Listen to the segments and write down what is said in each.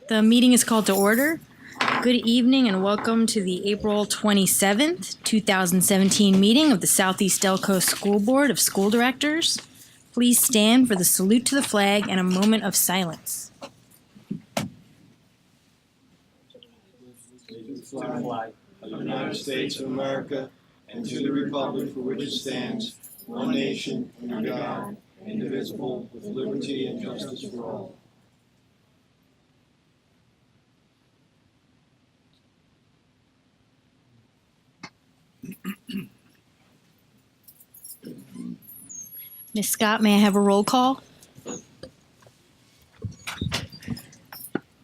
The meeting is called to order. Good evening and welcome to the April 27th, 2017 meeting of the Southeast Delco School Board of School Directors. Please stand for the salute to the flag and a moment of silence. To the flag of the United States of America and to the republic for which it stands, one nation, under God, indivisible, with liberty and justice for all. Ms. Scott, may I have a roll call?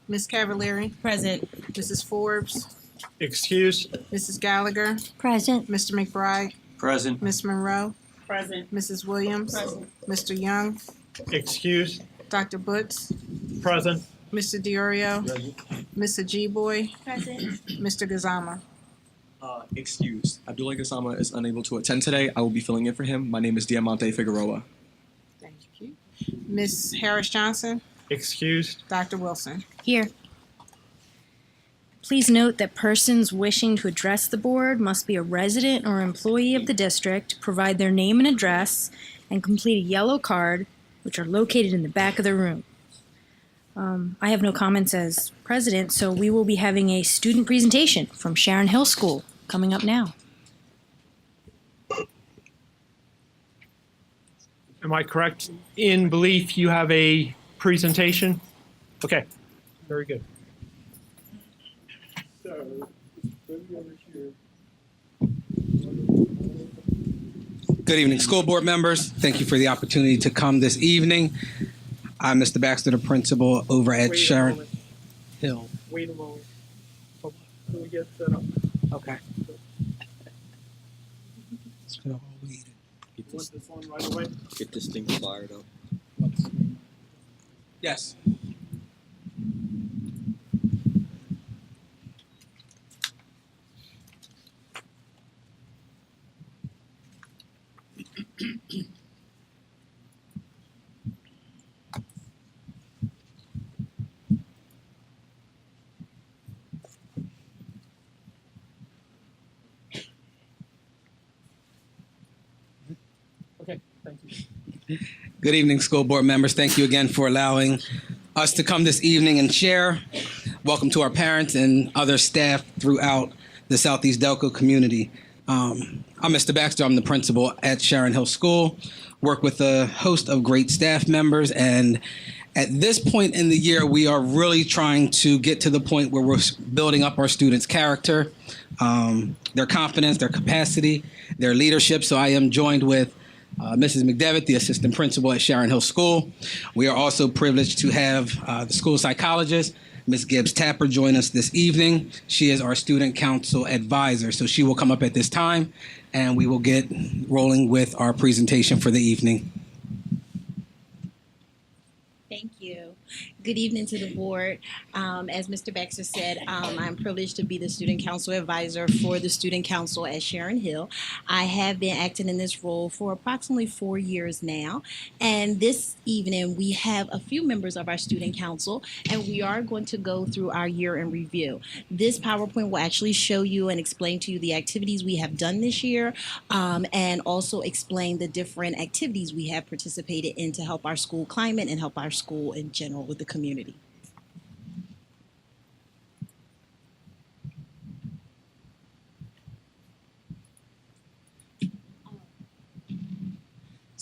Ms. Cavallari, Present. Mrs. Forbes, Excused. Mrs. Gallagher, Present. Mr. McBride, Present. Ms. Monroe, Present. Mrs. Williams, Mr. Young, Excused. Dr. Butts, Present. Mr. Diorio, Ms. Ajiboye, Present. Mr. Gazama. Excused. Abdullah Gassama is unable to attend today. I will be filling in for him. My name is Diamante Figueroa. Thank you. Ms. Harris Johnson, Excused. Dr. Wilson. Here. Please note that persons wishing to address the board must be a resident or employee of the district, provide their name and address, and complete a yellow card, which are located in the back of the room. I have no comments as president, so we will be having a student presentation from Sharon Hill School coming up now. Am I correct in belief you have a presentation? Okay. Very good. Good evening, school board members. Thank you for the opportunity to come this evening. I'm Mr. Baxter, the principal over at Sharon Hill. Wait a moment. Hold on. Can we get set up? Okay. Want this on right away? Get this thing fired up. Yes. Okay. Thank you. Good evening, school board members. Thank you again for allowing us to come this evening and share. Welcome to our parents and other staff throughout the Southeast Delco community. I'm Mr. Baxter. I'm the principal at Sharon Hill School. Work with a host of great staff members, and at this point in the year, we are really trying to get to the point where we're building up our students' character, their confidence, their capacity, their leadership. So I am joined with Mrs. McDevitt, the assistant principal at Sharon Hill School. We are also privileged to have the school psychologist, Ms. Gibbs Tapper, join us this evening. She is our student council advisor, so she will come up at this time, and we will get rolling with our presentation for the evening. Thank you. Good evening to the board. As Mr. Baxter said, I'm privileged to be the student council advisor for the student council at Sharon Hill. I have been acting in this role for approximately 4 years now. And this evening, we have a few members of our student council, and we are going to go through our year in review. This PowerPoint will actually show you and explain to you the activities we have done this year, and also explain the different activities we have participated in to help our school climate and help our school in general with the community.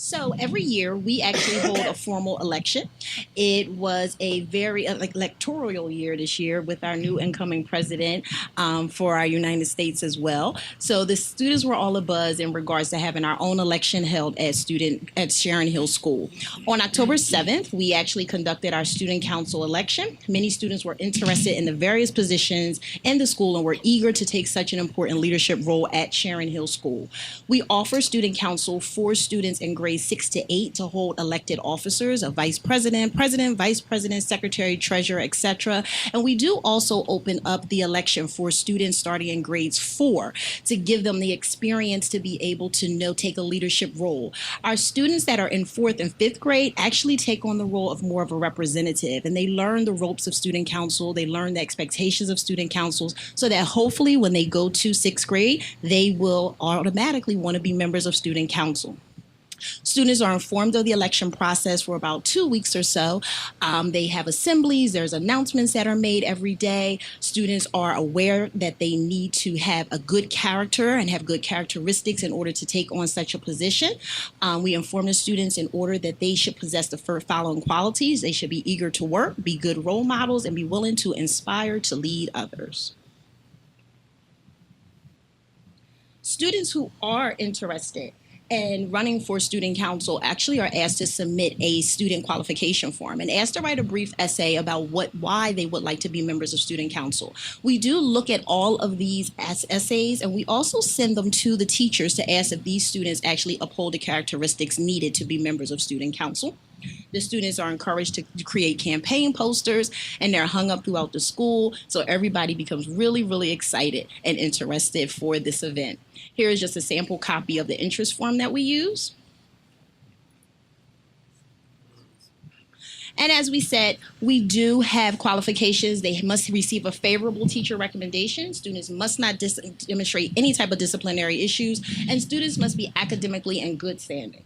So every year we actually hold a formal election. It was a very electoral year this year with our new incoming president for our United States as well. So the students were all abuzz in regards to having our own election held at Sharon Hill School. On October 7th, we actually conducted our student council election. Many students were interested in the various positions in the school and were eager to take such an important leadership role at Sharon Hill School. We offer student council for students in grades 6 to 8 to hold elected officers, a vice president, president, vice president, secretary, treasurer, etc. And we do also open up the election for students starting in grades 4 to give them the experience to be able to take a leadership role. Our students that are in 4th and 5th grade actually take on the role of more of a representative, and they learn the ropes of student council, they learn the expectations of student councils, so that hopefully when they go to 6th grade, they will automatically want to be members of student council. Students are informed of the election process for about 2 weeks or so. They have assemblies, there's announcements that are made every day. Students are aware that they need to have a good character and have good characteristics in order to take on such a position. We inform the students in order that they should possess the following qualities. They should be eager to work, be good role models, and be willing to inspire to lead others. Students who are interested and running for student council actually are asked to submit a student qualification form and asked to write a brief essay about why they would like to be members of student council. We do look at all of these essays, and we also send them to the teachers to ask if these students actually uphold the characteristics needed to be members of student council. The students are encouraged to create campaign posters, and they're hung up throughout the school, so everybody becomes really, really excited and interested for this event. Here is just a sample copy of the interest form that we use. And as we said, we do have qualifications. They must receive a favorable teacher recommendation. Students must not demonstrate any type of disciplinary issues, and students must be academically in good standing.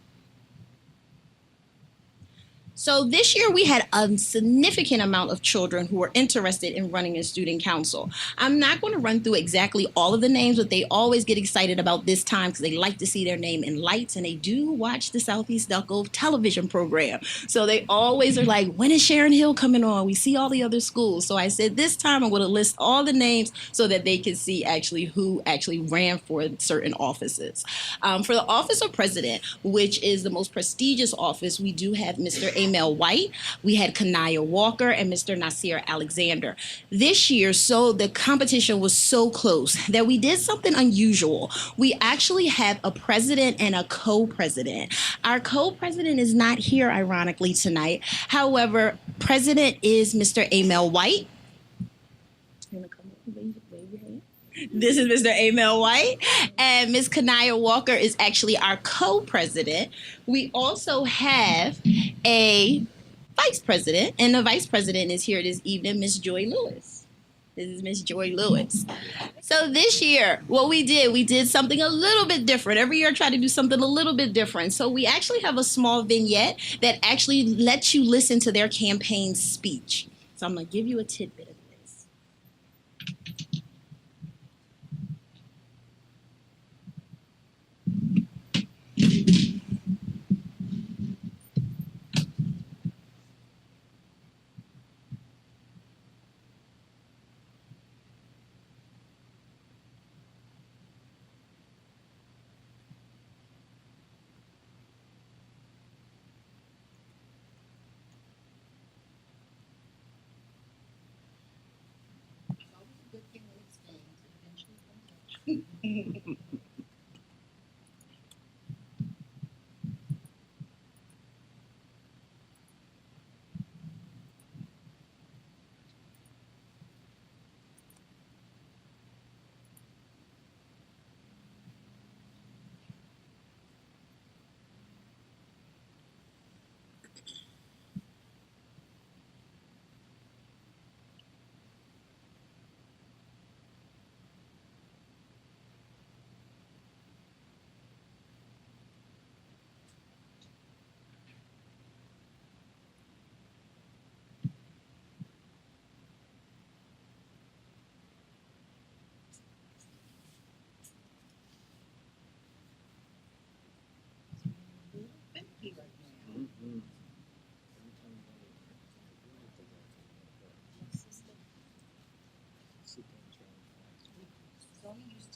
So this year we had a significant amount of children who were interested in running in student council. I'm not going to run through exactly all of the names, but they always get excited about this time because they like to see their name in lights, and they do watch the Southeast Delco television program. So they always are like, when is Sharon Hill coming on? We see all the other schools. So I said this time I'm going to list all the names so that they can see actually who actually ran for certain offices. For the office of president, which is the most prestigious office, we do have Mr. Amel White, we had Kanaya Walker, and Mr. Nasir Alexander. This year, so the competition was so close that we did something unusual. We actually have a president and a co-president. Our co-president is not here, ironically, tonight. However, president is Mr. Amel White. This is Mr. Amel White, and Ms. Kanaya Walker is actually our co-president. We also have a vice president, and the vice president is here this evening, Ms. Joy Lewis. This is Ms. Joy Lewis. So this year, what we did something a little bit different. Every year I try to do something a little bit different. So we actually have a small vignette that actually lets you listen to their campaign speech. So I'm going to give you a tidbit of this.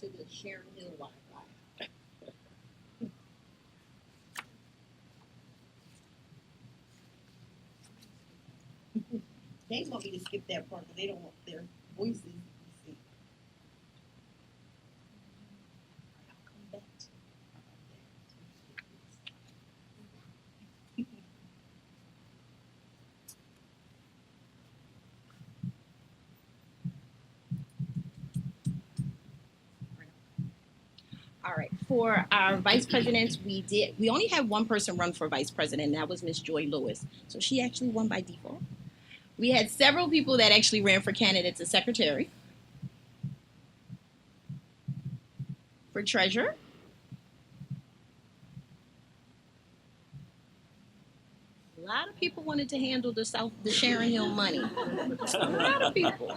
To the Sharon Hill Wi-Fi. They want me to skip that part because they don't want their voices to be seen. I'll come back to for our vice presidents, we only had one person run for vice president, and that was Miss Joy Lewis. So she actually won by default. We had several people that actually ran for candidates as secretary, for treasurer, a lot of people wanted to handle the Sharon Hill money. A lot of people.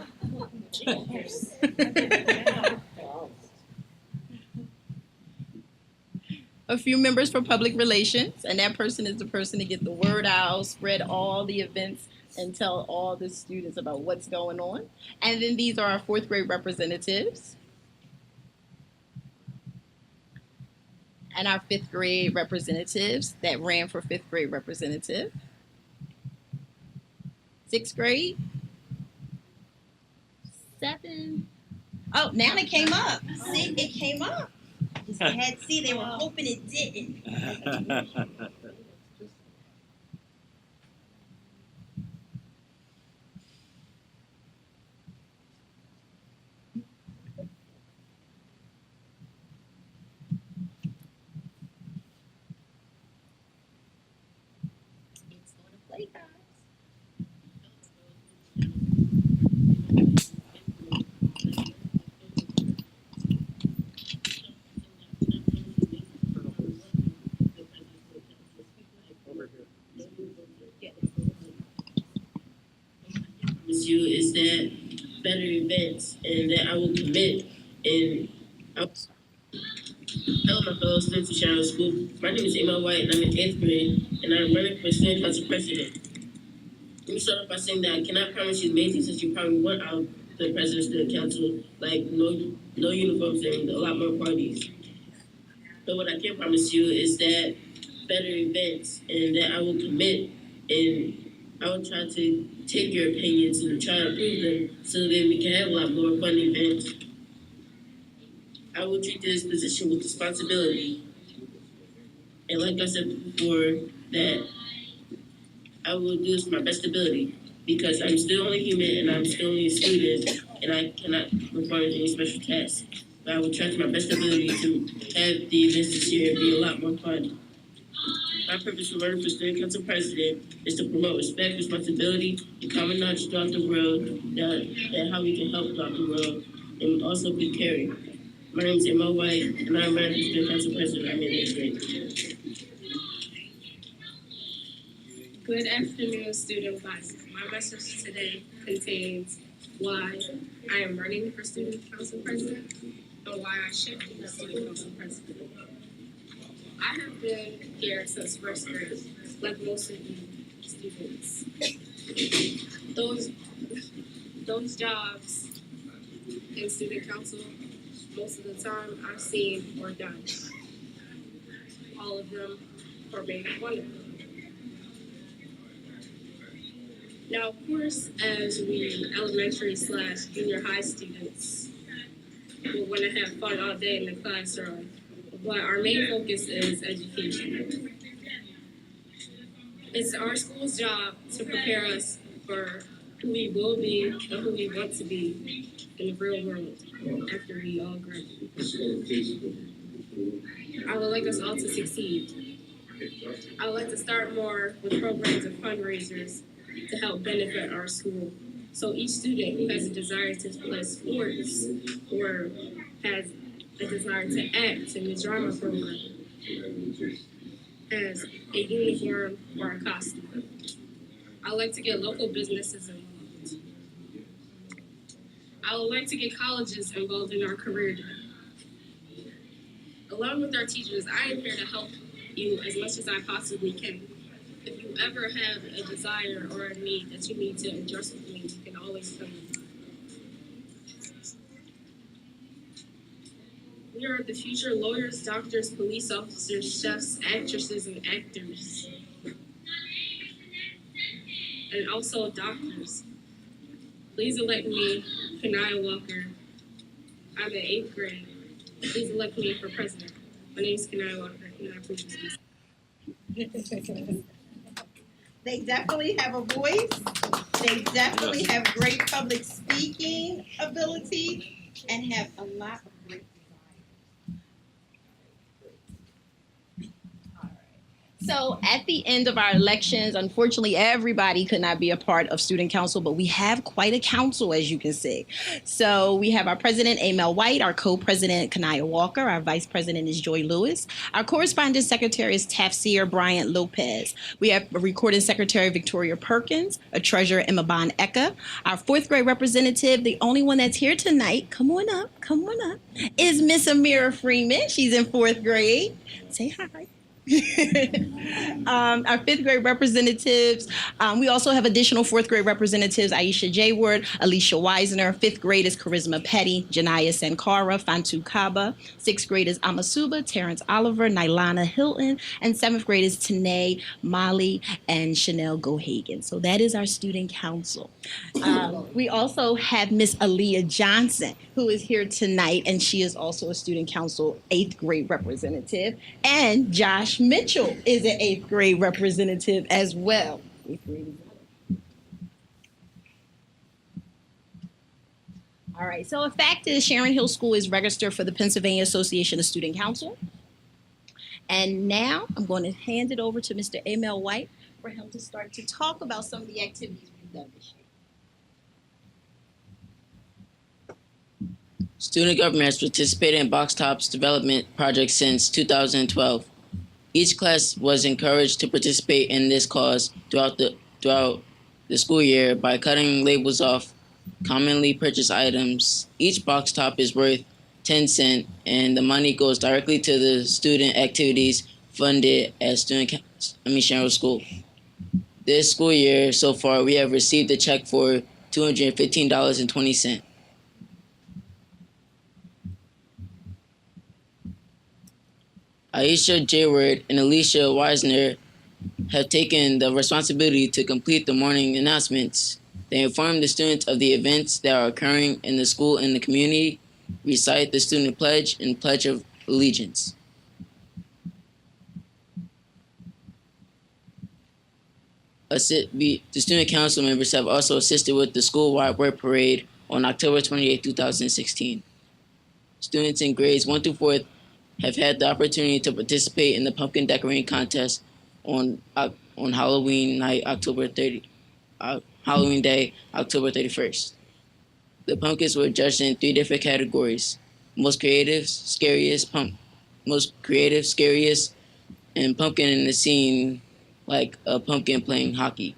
A few members for public relations, and that person is the person to get the word out, spread all the events, and tell all the students about what's going on. And then these are our fourth grade representatives and our fifth grade representatives that ran for fifth grade representative. Sixth grade, 7. Oh, now it came up. See, it came up. Just had to see, they were hoping it didn't. It's going to play, guys. You is that better events and that I will commit and hello my fellow students of Sharon School. My name is Emma White and I'm in 8th grade and I'm running for student council president. Let me start off by saying that I cannot promise you many things that you probably want out of the president of student council, like no uniforms and a lot more parties. But what I can promise you is that better events and that I will commit and I will try to take your opinions and try to improve them so that we can have a lot more fun events. I will treat this position with responsibility. And like I said before, that I will do this to my best ability because I'm still only human and I'm still only a student and I cannot perform any special tasks. But I will try to my best ability to have the events this year be a lot more fun. My purpose for running for student council president is to promote respect, responsibility, and common knowledge throughout the world, and how we can help throughout the world, and also be caring. My name is Emma White, and I'm running for student council president. I'm in 8th grade. Good afternoon, student body. My message today contains why I am running for student council president and why I should be the student council president. I have been here since first grade, like most of you students. Those jobs in student council, most of the time I've seen or done. All of them are being wonderful. Now, of course, as we elementary/junior high students, we want to have fun all day in the classroom. But our main focus is education. It's our school's job to prepare us for who we will be and who we want to be in the real world after we all graduate. I would like us all to succeed. I would like to start more with programs and fundraisers to help benefit our school. So each student who has a desire to play sports or has a desire to act in the drama program as a uniform or a costume. I like to get local businesses involved. I would like to get colleges involved in our career day. Along with our teachers, I am here to help you as much as I possibly can. If you ever have a desire or a need that you need to address with me, you can always come. We are the future lawyers, doctors, police officers, chefs, actresses, and actors. And also doctors. Please elect me, Kanaya Walker. I'm in 8th grade. Please elect me for president. My name is Kanaya Walker, and I approve this message. They definitely have a voice. They definitely have great public speaking ability and have a lot of great desires. So at the end of our elections, unfortunately, everybody could not be a part of student council, but we have quite a council, as you can see. So we have our president, Amel White, our co-president, Kanaya Walker, our vice president is Joy Lewis. Our correspondence secretary is Tafsir Bryant Lopez. We have a recording secretary, Victoria Perkins, a treasurer, Emma Bon Eka. Our fourth grade representative, the only one that's here tonight, come on up, is Miss Amira Freeman. She's in fourth grade. Say hi. Our fifth grade representatives, we also have additional fourth grade representatives, Aisha Jayward, Alicia Weisner. Fifth grade is Charisma Petty, Janaya Sankara, Fantu Kaba. Sixth grade is Amasuba, Terrence Oliver, Nylana Hilton. And seventh grade is Tanae Molly and Chanel Gohagan. So that is our student council. We also have Miss Aaliyah Johnson, who is here tonight, and she is also a student council eighth grade representative. And Josh Mitchell is an eighth grade representative as well. All right, so a fact is Sharon Hill School is registered for the Pennsylvania Association of Student Council. And now I'm going to hand it over to Mr. Amel White for him to start to talk about some of the activities we've done this year. Student government has participated in Box Top's development project since 2012. Each class was encouraged to participate in this cause throughout the school year by cutting labels off commonly purchased items. Each box top is worth 10 cents, and the money goes directly to the student activities funded at Sharon School. This school year so far, we have received a check for $215.20. Aisha Jayward and Alicia Weisner have taken the responsibility to complete the morning announcements. They inform the students of the events that are occurring in the school and the community, recite the student pledge and pledge of allegiance. The student council members have also assisted with the school-wide work parade on October 28, 2016. Students in grades 1 through 4 have had the opportunity to participate in the pumpkin decorating contest on Halloween night, Halloween day, October 31st. The pumpkins were judged in 3 different categories: most creative, scariest, and pumpkin in the scene like a pumpkin playing hockey.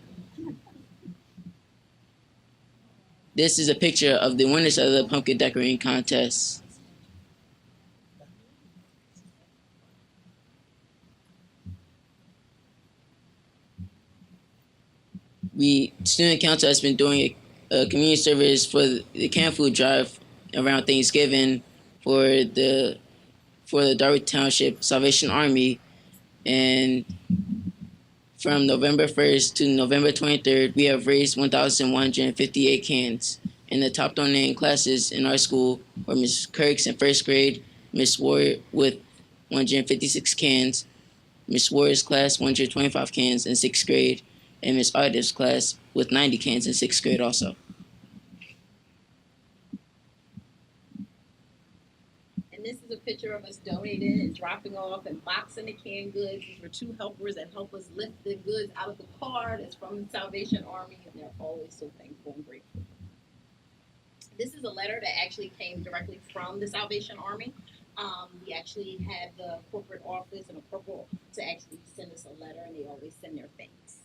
This is a picture of the winners of the pumpkin decorating contest. Student council has been doing a community service for the canned food drive around Thanksgiving for the Darby Township Salvation Army, and from November 1st to November 23rd, we have raised 1,158 cans. And the top donating classes in our school were Ms. Kirks in first grade, Ms. Ward with 156 cans, Ms. Ward's class 125 cans in sixth grade, and Ms. Ardiff's class with 90 cans in sixth grade also. And this is a picture of us donating and dropping off and boxing the canned goods. These were 2 helpers that help us lift the goods out of the car. That's from the Salvation Army, and they're always so thankful and grateful. This is a letter that actually came directly from the Salvation Army. We actually had the corporate office and a corporal to actually send us a letter, and they always send their thanks.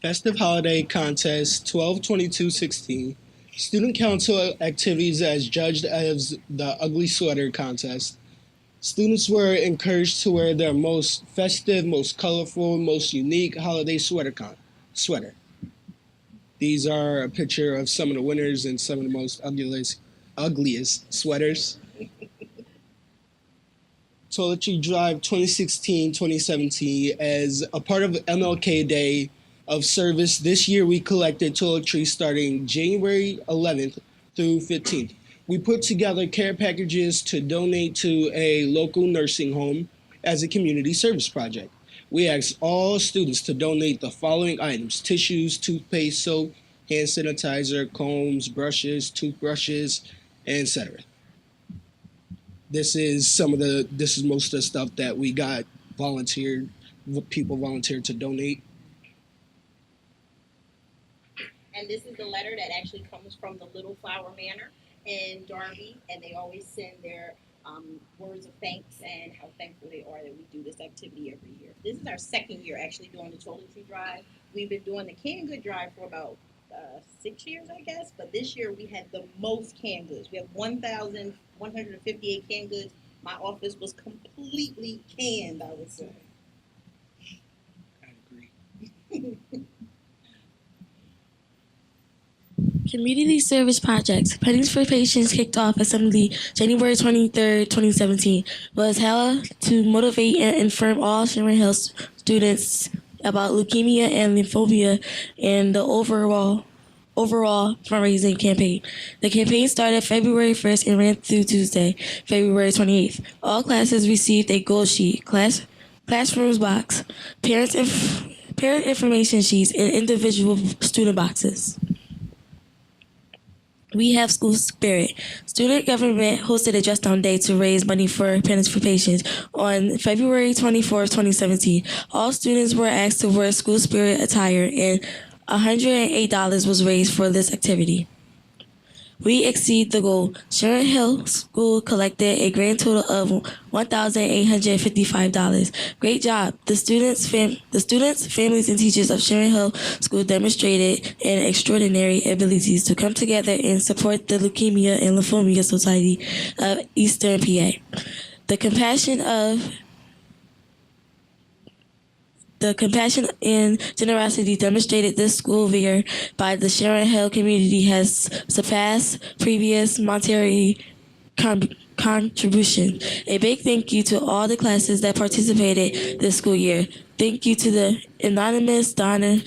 Festive Holiday Contest 12/22/16. Student Council activities as judged as the Ugly Sweater Contest. Students were encouraged to wear their most festive, most colorful, most unique holiday sweater. These are a picture of some of the winners and some of the most ugliest sweaters. Toiletry Drive 2016-2017. As a part of MLK Day of service, this year we collected toiletries starting January 11th through 15th. We put together care packages to donate to a local nursing home as a community service project. We asked all students to donate the following items: tissues, toothpaste, soap, hand sanitizer, combs, brushes, toothbrushes, etc. this is most of the stuff that we got volunteered, people volunteered to donate. And this is the letter that actually comes from the Little Flower Manor in Darby, and they always send their words of thanks and how thankful they are that we do this activity every year. This is our second year actually doing the toiletry drive. We've been doing the canned good drive for about 6 years, I guess, but this year we had the most canned goods. We have 1,158 canned goods. My office was completely canned, I would say. I agree. Community Service Projects. Pennies for Patients kicked off assembly January 23rd, 2017. Was held to motivate and inform all Sharon Hill students about leukemia and lymphobia and the overall fundraising campaign. The campaign started February 1st and ran through Tuesday, February 28th. All classes received a gold sheet, classrooms box, parent information sheets, and individual student boxes. We have school spirit. Student government hosted a dress down day to raise money for Pennies for Patients on February 24th, 2017. All students were asked to wear school spirit attire, and $108 was raised for this activity. We exceed the goal. Sharon Hill School collected a grand total of $1,855. Great job. The students, families, and teachers of Sharon Hill School demonstrated an extraordinary abilities to come together and support the Leukemia and Lymphoma Society of Eastern PA. The compassion and generosity demonstrated this school year by the Sharon Hill community has surpassed previous monetary contribution. A big thank you to all the classes that participated this school year. Thank you to the anonymous donor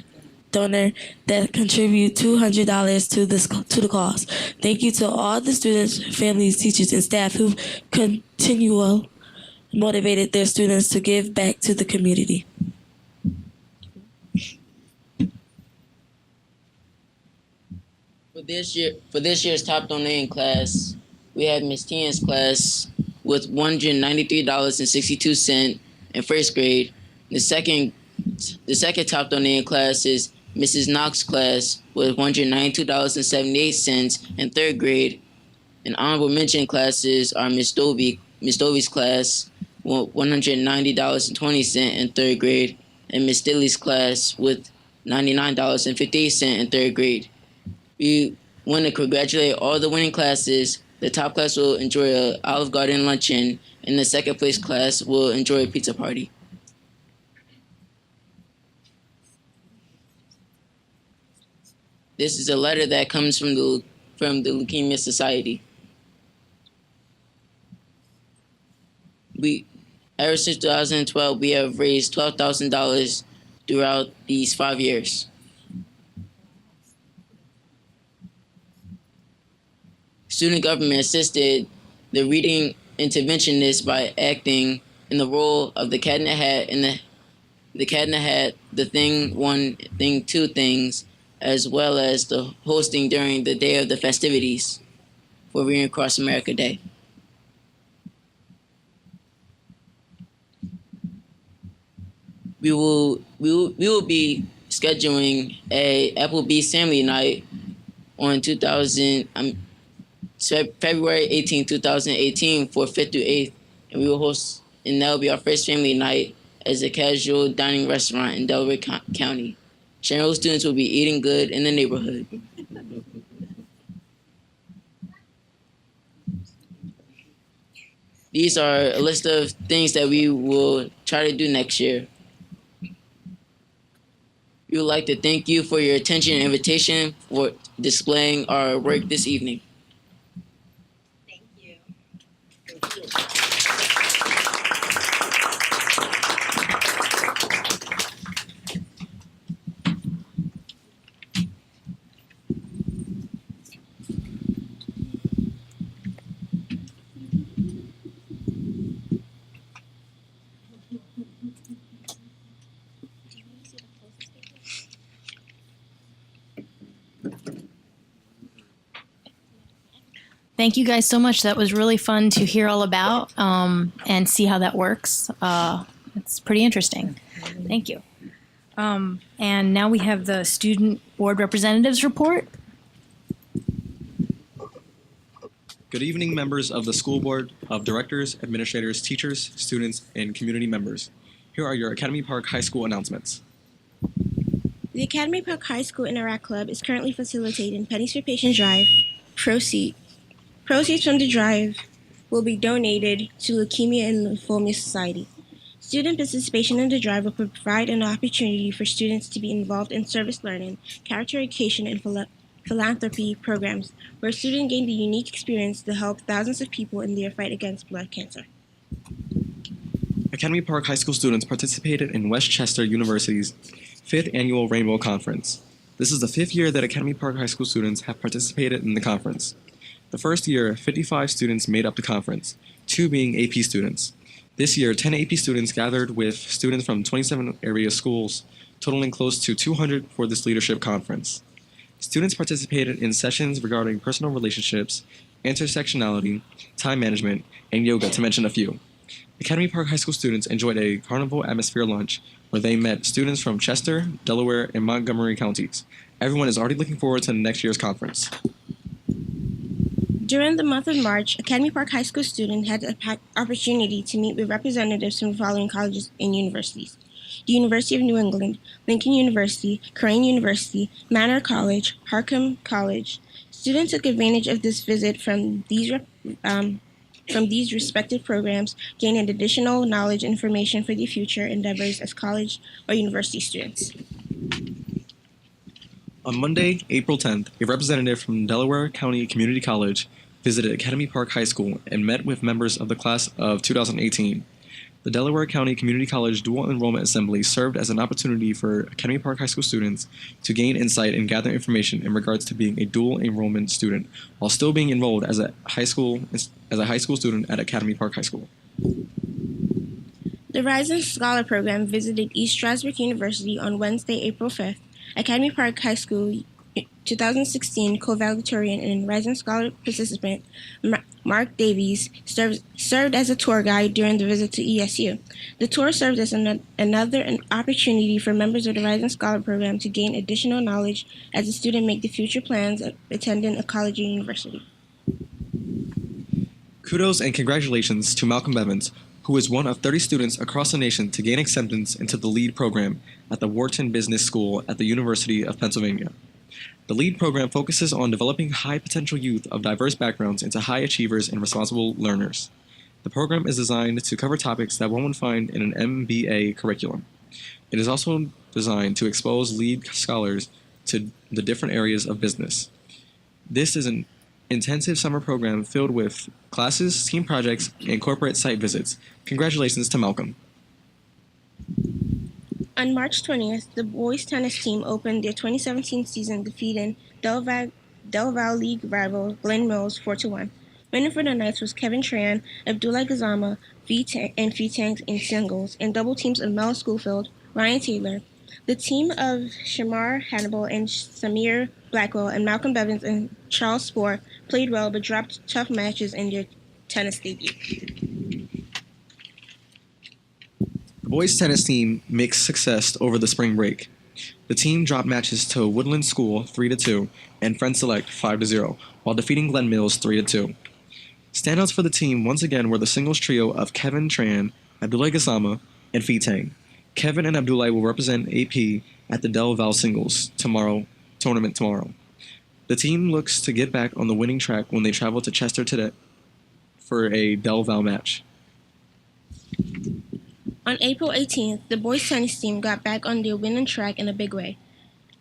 that contribute $200 to the cause. Thank you to all the students, families, teachers, and staff who continually motivated their students to give back to the community. For this year's top donating class, we have Miss Tian's class with $193.62 in first grade. The second top donating class is Mrs. Knox's class with $192.78 in third grade. And honorable mention classes are Miss Dovey's class with $190.20 in third grade, and Miss Dilly's class with $99.58 in third grade. We want to congratulate all the winning classes. The top class will enjoy an Olive Garden luncheon, and the second place class will enjoy a pizza party. This is a letter that comes from the Leukemia Society. Ever since 2012, we have raised $12,000 throughout these 5 years. Student government assisted the reading interventionist by acting in the role of the cat in the hat and the cat in the hat, the thing, one thing, two things, as well as the hosting during the day of the festivities for Reading Across America Day. We will be scheduling a Applebee's family night on February 18, 2018 for 5th through 8th, and we will host, and that will be our first family night as a casual dining restaurant in Delaware County. Sharon Hill students will be eating good in the neighborhood. These are a list of things that we will try to do next year. We would like to thank you for your attention and invitation for displaying our work this evening. Thank you. Thank you guys so much. That was really fun to hear all about and see how that works. It's pretty interesting. Thank you. And now we have the student board representatives report. Good evening, members of the school board of directors, administrators, teachers, students, and community members. Here are your Academy Park High School announcements. The Academy Park High School Interact Club is currently facilitating Pennies for Patients Drive. Proceeds from the drive will be donated to Leukemia and Lymphoma Society. Student participation in the drive will provide an opportunity for students to be involved in service learning, character education, and philanthropy programs, where students gain the unique experience to help thousands of people in their fight against blood cancer. Academy Park High School students participated in Westchester University's 5th Annual Rainbow Conference. This is the 5th year that Academy Park High School students have participated in the conference. The first year, 55 students made up the conference, 2 being AP students. This year, 10 AP students gathered with students from 27 area schools, totaling close to 200 for this leadership conference. Students participated in sessions regarding personal relationships, intersectionality, time management, and yoga, to mention a few. Academy Park High School students enjoyed a carnival atmosphere lunch where they met students from Chester, Delaware, and Montgomery counties. Everyone is already looking forward to next year's conference. During the month of March, Academy Park High School students had the opportunity to meet with representatives from the following colleges and universities: the University of New England, Lincoln University, Crane University, Manor College, Harcum College. Students took advantage of this visit from these respective programs, gaining additional knowledge and information for their future endeavors as college or university students. On Monday, April 10th, a representative from Delaware County Community College visited Academy Park High School and met with members of the class of 2018. The Delaware County Community College Dual Enrollment Assembly served as an opportunity for Academy Park High School students to gain insight and gather information in regards to being a dual enrollment student while still being enrolled as a high school student at Academy Park High School. The Rising Scholar Program visited East Stroudsburg University on Wednesday, April 5th. Academy Park High School 2016 co-valedictorian and Rising Scholar participant Mark Davies served as a tour guide during the visit to ESU. The tour served as another opportunity for members of the Rising Scholar Program to gain additional knowledge as a student make the future plans of attending a college or university. Kudos and congratulations to Malcolm Bevins, who is one of 30 students across the nation to gain acceptance into the LEAD program at the Wharton Business School at the University of Pennsylvania. The LEAD program focuses on developing high-potential youth of diverse backgrounds into high achievers and responsible learners. The program is designed to cover topics that one would find in an MBA curriculum. It is also designed to expose LEAD scholars to the different areas of business. This is an intensive summer program filled with classes, team projects, and corporate site visits. Congratulations to Malcolm. On March 20th, the boys tennis team opened their 2017 season defeating Del Valle League rival Glen Mills 4-1. Winning for the Knights was Kevin Tran, Abdullah Gazama, and Fee-Tangs in singles, and double teams of Mel Schofield, Ryan Taylor. The team of Shamar Hannibal and Samir Blackwell and Malcolm Bevins and Charles Spohr played well but dropped tough matches in their tennis debut. The boys tennis team makes success over the spring break. The team dropped matches to Woodland School 3-2 and Friend Select 5-0, while defeating Glen Mills 3-2. Standouts for the team once again were the singles trio of Kevin Tran, Abdullah Gassama, and Fee-Tang. Kevin and Abdullah will represent AP at the Del Val Singles tournament tomorrow. The team looks to get back on the winning track when they travel to Chester today for a Del Val match. On April 18th, the boys tennis team got back on their winning track in a big way,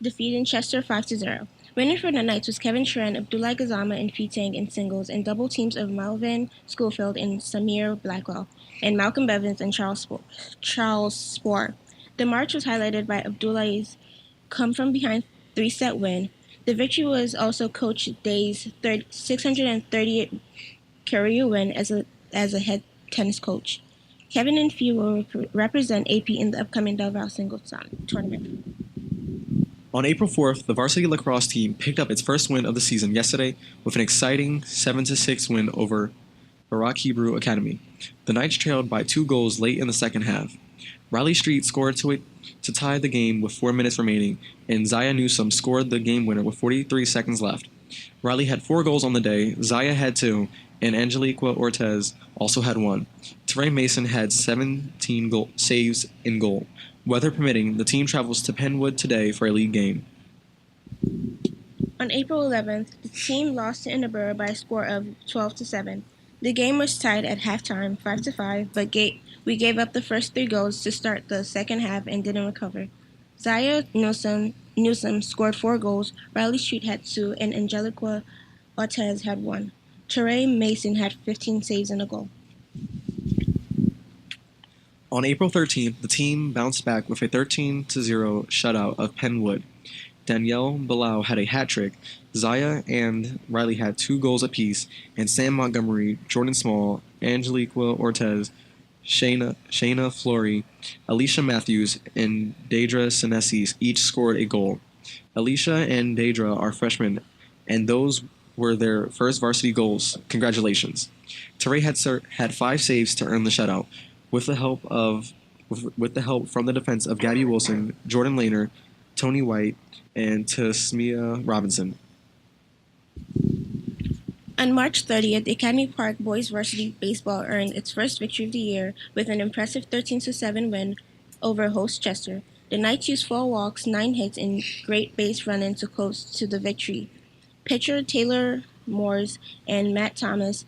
defeating Chester 5-0. Winning for the Knights was Kevin Tran, Abdullah Gazama, and Fee-Tang in singles, and double teams of Melvin Schofield and Samir Blackwell, and Malcolm Bevins and Charles Spohr. The march was highlighted by Abdullah's come-from-behind 3-set win. The victory was also Coach Day's 630th career win as a head tennis coach. Kevin and Fee will represent AP in the upcoming Del Val Singles tournament. On April 4th, the varsity lacrosse team picked up its first win of the season yesterday with an exciting 7-6 win over Barak Hebrew Academy. The Knights trailed by 2 goals late in the second half. Riley Street scored to tie the game with 4 minutes remaining, and Zaya Newsom scored the game winner with 43 seconds left. Riley had 4 goals on the day, Zaya had 2, and Angeliqua Ortez also had 1. Teray Mason had 17 saves in goal. Weather permitting, the team travels to Penwood today for a league game. On April 11th, the team lost to Edinburgh by a score of 12-7. The game was tied at halftime, 5-5, but we gave up the first 3 goals to start the second half and didn't recover. Zaya Newsom scored 4 goals, Riley Street had 2, and Angeliqua Ortez had 1. Teray Mason had 15 saves and a goal. On April 13th, the team bounced back with a 13-0 shutout of Penwood. Danielle Bilal had a hat trick, Zaya and Riley had 2 goals apiece, and Sam Montgomery, Jordan Small, Angeliqua Ortez, Shayna Flory, Alicia Matthews, and Daedra Sinesis each scored a goal. Alicia and Daedra are freshmen, and those were their first varsity goals. Congratulations. Teray had 5 saves to earn the shutout, with the help from the defense of Gabby Wilson, Jordan Lehner, Tony White, and Tasmia Robinson. On March 30th, Academy Park Boys Varsity Baseball earned its first victory of the year with an impressive 13-7 win over host Chester. The Knights used 4 walks, 9 hits, and great base running to close to the victory. Pitcher Taylor Moores and Matt Thomas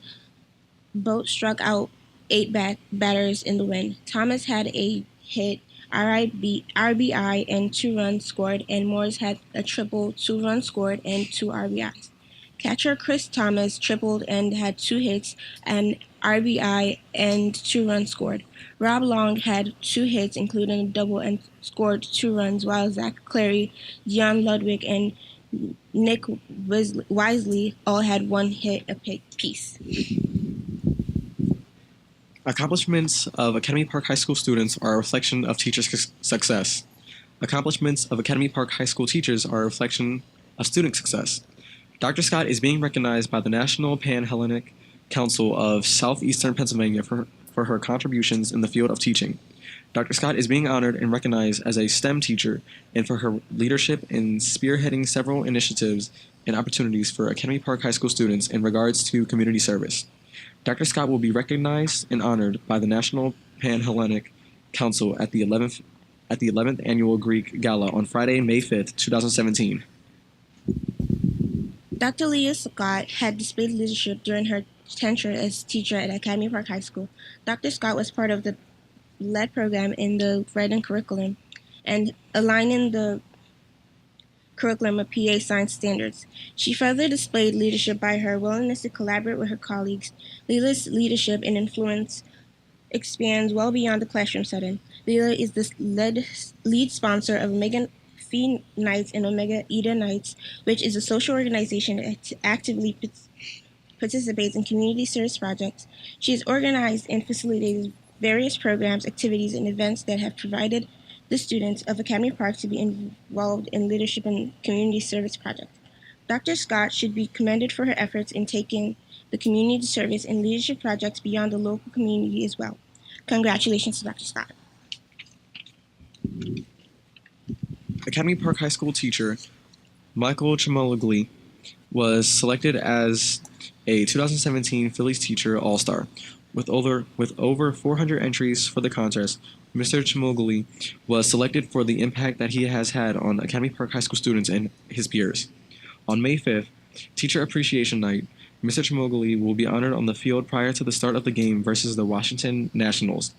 both struck out 8 batters in the win. Thomas had a hit, RBI, and 2 runs scored, and Moores had a triple, 2 runs scored, and 2 RBIs. Catcher Chris Thomas tripled and had 2 hits, an RBI, and 2 runs scored. Rob Long had 2 hits, including a double, and scored 2 runs, while Zach Clary, Dion Ludwig, and Nick Wisely all had 1 hit apiece. Accomplishments of Academy Park High School students are a reflection of teacher success. Accomplishments of Academy Park High School teachers are a reflection of student success. Dr. Scott is being recognized by the National Pan-Hellenic Council of Southeastern Pennsylvania for her contributions in the field of teaching. Dr. Scott is being honored and recognized as a STEM teacher and for her leadership in spearheading several initiatives and opportunities for Academy Park High School students in regards to community service. Dr. Scott will be recognized and honored by the National Pan-Hellenic Council at the 11th Annual Greek Gala on Friday, May 5th, 2017. Dr. Leah Scott had displayed leadership during her tenure as teacher at Academy Park High School. Dr. Scott was part of the LED program in the writing curriculum and aligning the curriculum with PA science standards. She further displayed leadership by her willingness to collaborate with her colleagues. Leela's leadership and influence expands well beyond the classroom setting. Leela is the lead sponsor of Omega Phi Knights and Omega Eta Knights, which is a social organization that actively participates in community service projects. She has organized and facilitated various programs, activities, and events that have provided the students of Academy Park to be involved in leadership and community service projects. Dr. Scott should be commended for her efforts in taking the community service and leadership projects beyond the local community as well. Congratulations to Dr. Scott. Academy Park High School teacher Michael Chimologli was selected as a 2017 Phillies Teacher All-Star. With over 400 entries for the contest, Mr. Chimologli was selected for the impact that he has had on Academy Park High School students and his peers. On May 5th, Teacher Appreciation Night, Mr. Chimologli will be honored on the field prior to the start of the game versus the Washington Nationals.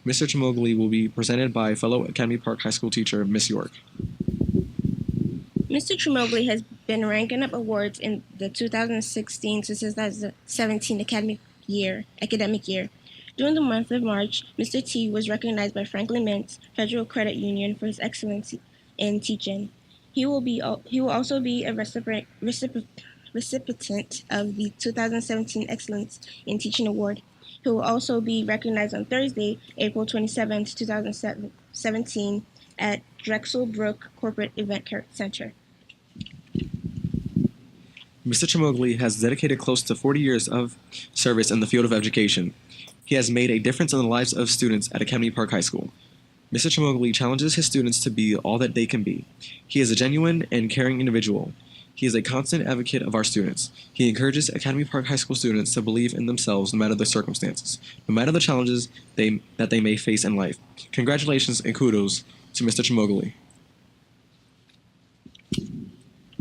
Mr. Chimologli will be presented by fellow Academy Park High School teacher Miss York. Mr. Chimologli has been ranking up awards in the 2016 to 2017 academic year. During the month of March, Mr. T was recognized by Franklin Mintz Federal Credit Union for his excellence in teaching. He will also be a recipient of the 2017 Excellence in Teaching Award. He will also be recognized on Thursday, April 27, 2017, at Drexel Brook Corporate Event Center. Mr. Chimogli has dedicated close to 40 years of service in the field of education. He has made a difference in the lives of students at Academy Park High School. Mr. Chimogli challenges his students to be all that they can be. He is a genuine and caring individual. He is a constant advocate of our students. He encourages Academy Park High School students to believe in themselves no matter the circumstances, no matter the challenges that they may face in life. Congratulations and kudos to Mr. Chimogli.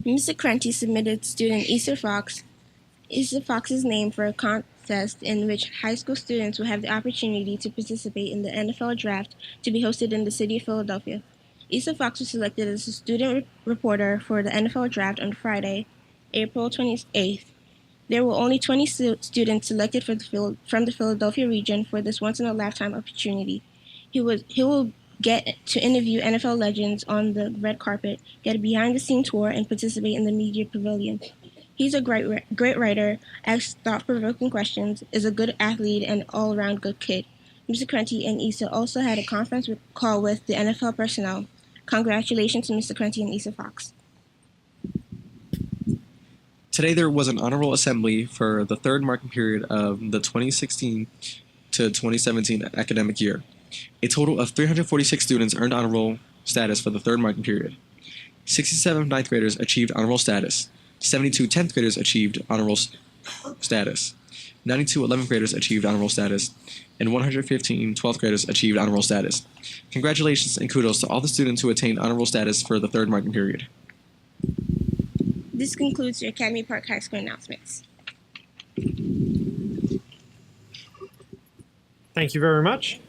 Mr. Crenty submitted student Issa Fox's name for a contest in which high school students will have the opportunity to participate in the NFL draft to be hosted in the city of Philadelphia. Issa Fox was selected as a student reporter for the NFL draft on Friday, April 28th. There were only 20 students selected from the Philadelphia region for this once-in-a-lifetime opportunity. He will get to interview NFL legends on the red carpet, get a behind-the-scenes tour, and participate in the media pavilion. He's a great writer, asks thought-provoking questions, is a good athlete, and all-around good kid. Mr. Crenty and Issa also had a conference call with the NFL personnel. Congratulations to Mr. Crenty and Issa Fox. Today there was an honorable assembly for the third marking period of the 2016 to 2017 academic year. A total of 346 students earned honorable status for the third marking period. 67 ninth graders achieved honorable status. 72 10th graders achieved honorable status. 92 11th graders achieved honorable status. And 115 12th graders achieved honorable status. Congratulations and kudos to all the students who attained honorable status for the third marking period. This concludes your Academy Park High School announcements. Thank you very much.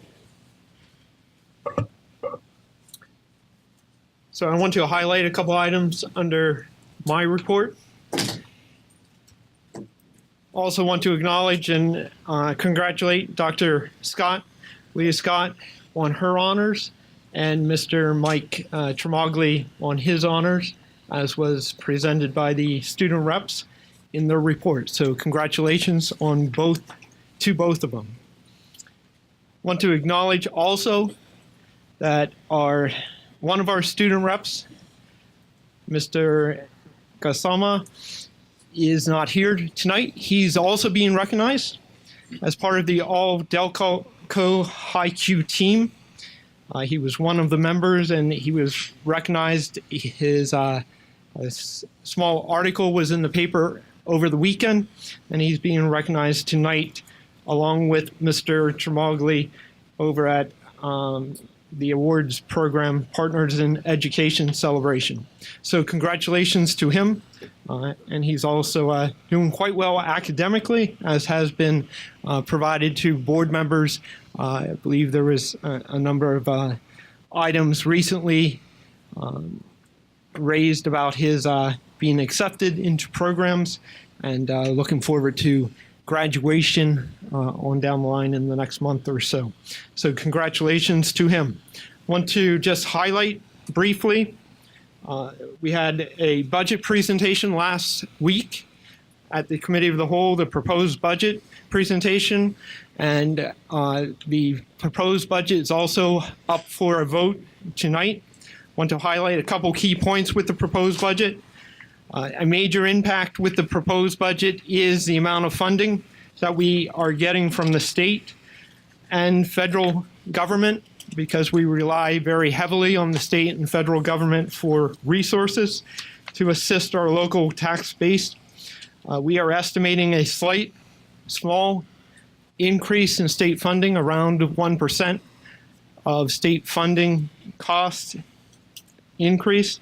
So I want to highlight a couple items under my report. Also want to acknowledge and congratulate Dr. Scott, Leah Scott, on her honors, and Mr. Mike Tremogli on his honors, as was presented by the student reps in their report. So congratulations on both of them. Want to acknowledge also that one of our student reps, Mr. Gasama, is not here tonight. He's also being recognized as part of the All Delco High Q team. He was one of the members, and he was recognized. His small article was in the paper over the weekend, and he's being recognized tonight along with Mr. Tremogli over at the awards program, Partners in Education Celebration. So congratulations to him. And he's also doing quite well academically, as has been provided to board members. I believe there was a number of items recently raised about his being accepted into programs, and looking forward to graduation on down the line in the next month or so. So congratulations to him. Want to just highlight briefly, we had a budget presentation last week at the Committee of the Whole, the proposed budget presentation, and the proposed budget is also up for a vote tonight. Want to highlight a couple key points with the proposed budget. A major impact with the proposed budget is the amount of funding that we are getting from the state and federal government, because we rely very heavily on the state and federal government for resources to assist our local tax base. We are estimating a small increase in state funding, around 1% of state funding cost increase.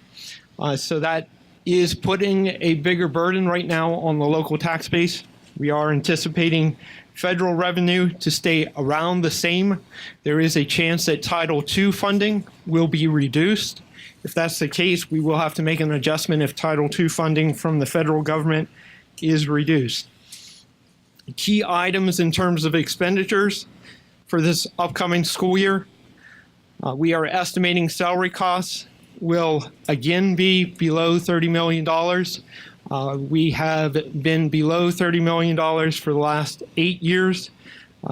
So that is putting a bigger burden right now on the local tax base. We are anticipating federal revenue to stay around the same. There is a chance that Title II funding will be reduced. If that's the case, we will have to make an adjustment if Title II funding from the federal government is reduced. Key items in terms of expenditures for this upcoming school year, we are estimating salary costs will again be below $30 million. We have been below $30 million for the last 8 years,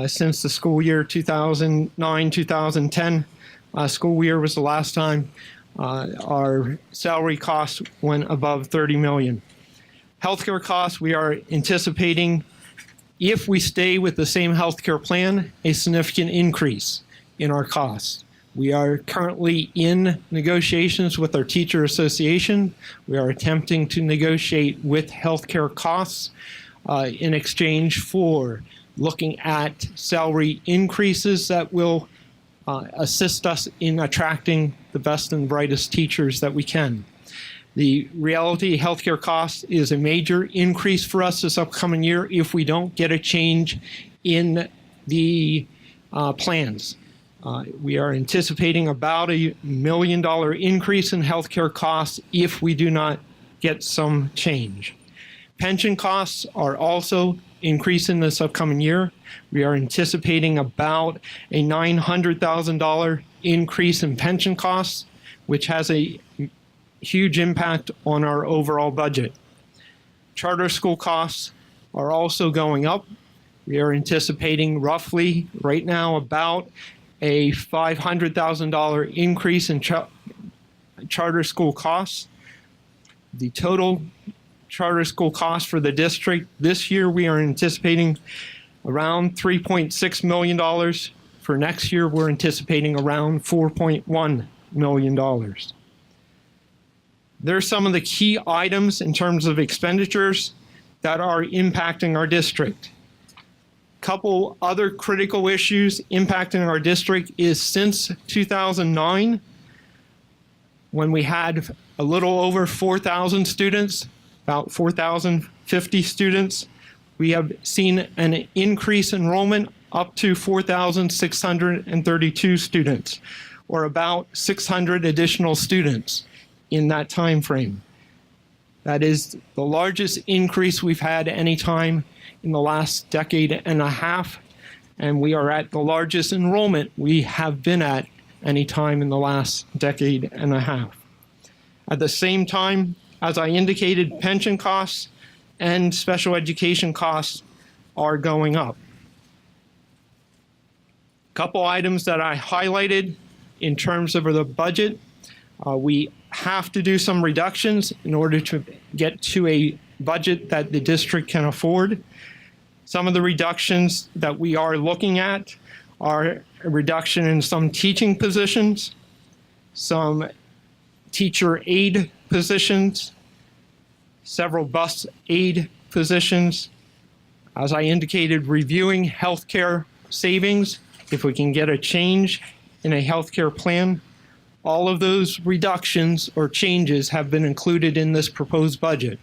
since the school year 2009-2010. school year was the last time our salary costs went above 30 million. Healthcare costs, we are anticipating, if we stay with the same healthcare plan, a significant increase in our costs. We are currently in negotiations with our teacher association. We are attempting to negotiate with healthcare costs in exchange for looking at salary increases that will assist us in attracting the best and brightest teachers that we can. The reality, healthcare costs is a major increase for us this upcoming year if we don't get a change in the plans. We are anticipating about $1 million increase in healthcare costs if we do not get some change. Pension costs are also increasing this upcoming year. We are anticipating about a $900,000 increase in pension costs, which has a huge impact on our overall budget. Charter school costs are also going up. We are anticipating roughly right now about a $500,000 increase in charter school costs. The total charter school cost for the district this year, we are anticipating around $3.6 million. For next year, we're anticipating around $4.1 million. There are some of the key items in terms of expenditures that are impacting our district. Couple other critical issues impacting our district is since 2009, when we had a little over 4,000 students, about 4,050 students, we have seen an increase in enrollment up to 4,632 students, or about 600 additional students in that time frame. That is the largest increase we've had any time in the last decade and a half, and we are at the largest enrollment we have been at any time in the last decade and a half. At the same time, as I indicated, pension costs and special education costs are going up. A couple items that I highlighted in terms of the budget. We have to do some reductions in order to get to a budget that the district can afford. Some of the reductions that we are looking at are a reduction in some teaching positions, some teacher aide positions, several bus aide positions. As I indicated, reviewing healthcare savings, if we can get a change in a healthcare plan. All of those reductions or changes have been included in this proposed budget.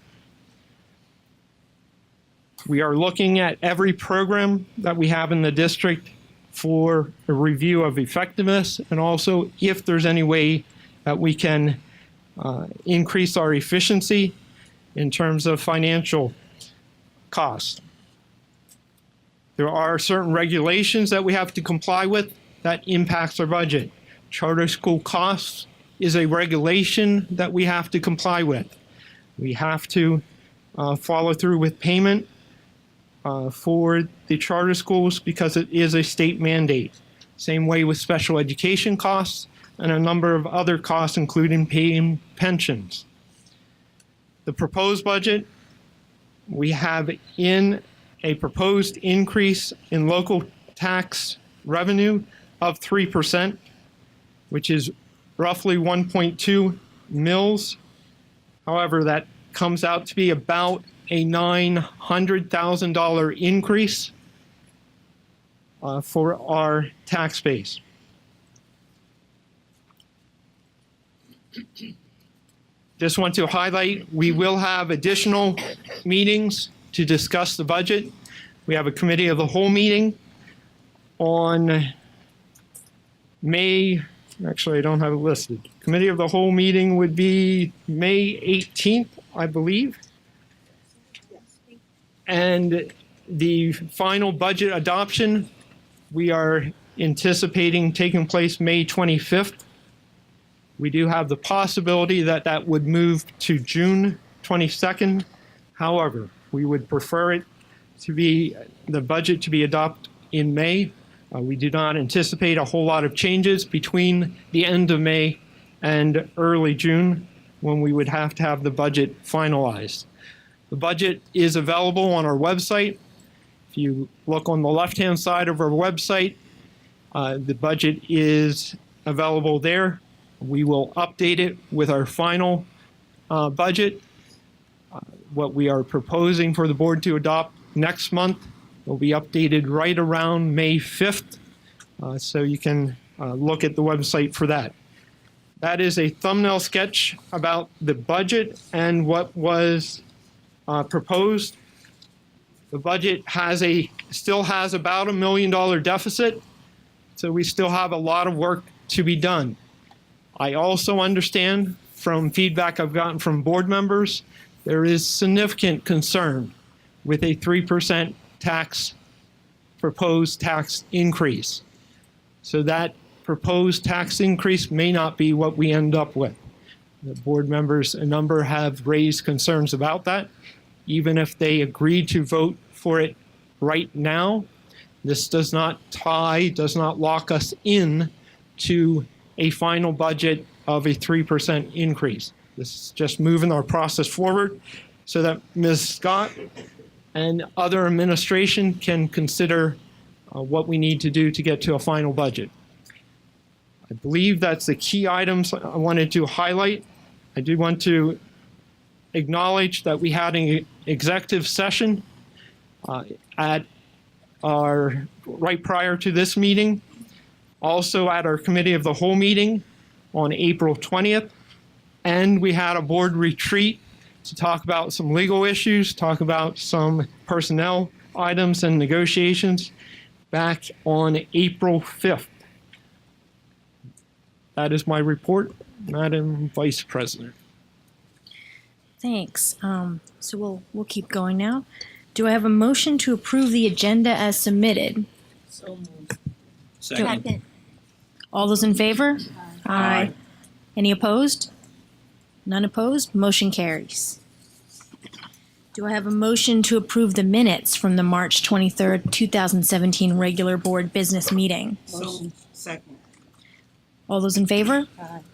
We are looking at every program that we have in the district for a review of effectiveness, and also if there's any way that we can increase our efficiency in terms of financial costs. There are certain regulations that we have to comply with that impacts our budget. Charter school costs is a regulation that we have to comply with. We have to follow through with payment for the charter schools because it is a state mandate. Same way with special education costs and a number of other costs, including paying pensions. The proposed budget, we have in a proposed increase in local tax revenue of 3%, which is roughly 1.2 mils. However, that comes out to be about a $900,000 increase for our tax base. Just want to highlight, we will have additional meetings to discuss the budget. We have a committee of the whole meeting on May, actually I don't have it listed. Committee of the whole meeting would be May 18th, I believe. And the final budget adoption, we are anticipating taking place May 25th. We do have the possibility that that would move to June 22nd. However, we would prefer it to be, the budget to be adopted in May. We do not anticipate a whole lot of changes between the end of May and early June, when we would have to have the budget finalized. The budget is available on our website. If you look on the left-hand side of our website, the budget is available there. We will update it with our final budget. What we are proposing for the board to adopt next month will be updated right around May 5th, so you can look at the website for that. That is a thumbnail sketch about the budget and what was proposed. The budget still has about $1 million deficit, so we still have a lot of work to be done. I also understand from feedback I've gotten from board members, there is significant concern with a 3% proposed tax increase. So that proposed tax increase may not be what we end up with. The board members, a number, have raised concerns about that. Even if they agree to vote for it right now, this does not lock us in to a final budget of a 3% increase. This is just moving our process forward so that Ms. Scott and other administration can consider what we need to do to get to a final budget. I believe that's the key items I wanted to highlight. I do want to acknowledge that we had an executive session right prior to this meeting, also at our committee of the whole meeting on April 20th, and we had a board retreat to talk about some legal issues, talk about some personnel items and negotiations back on April 5th. That is my report, Madam Vice President. Thanks. So we'll keep going now. Do I have a motion to approve the agenda as submitted? So moved. Second. All those in favor? Aye. Any opposed? None opposed? Motion carries. Do I have a motion to approve the minutes from the March 23rd, 2017 regular board business meeting? Motion. Second. All those in favor?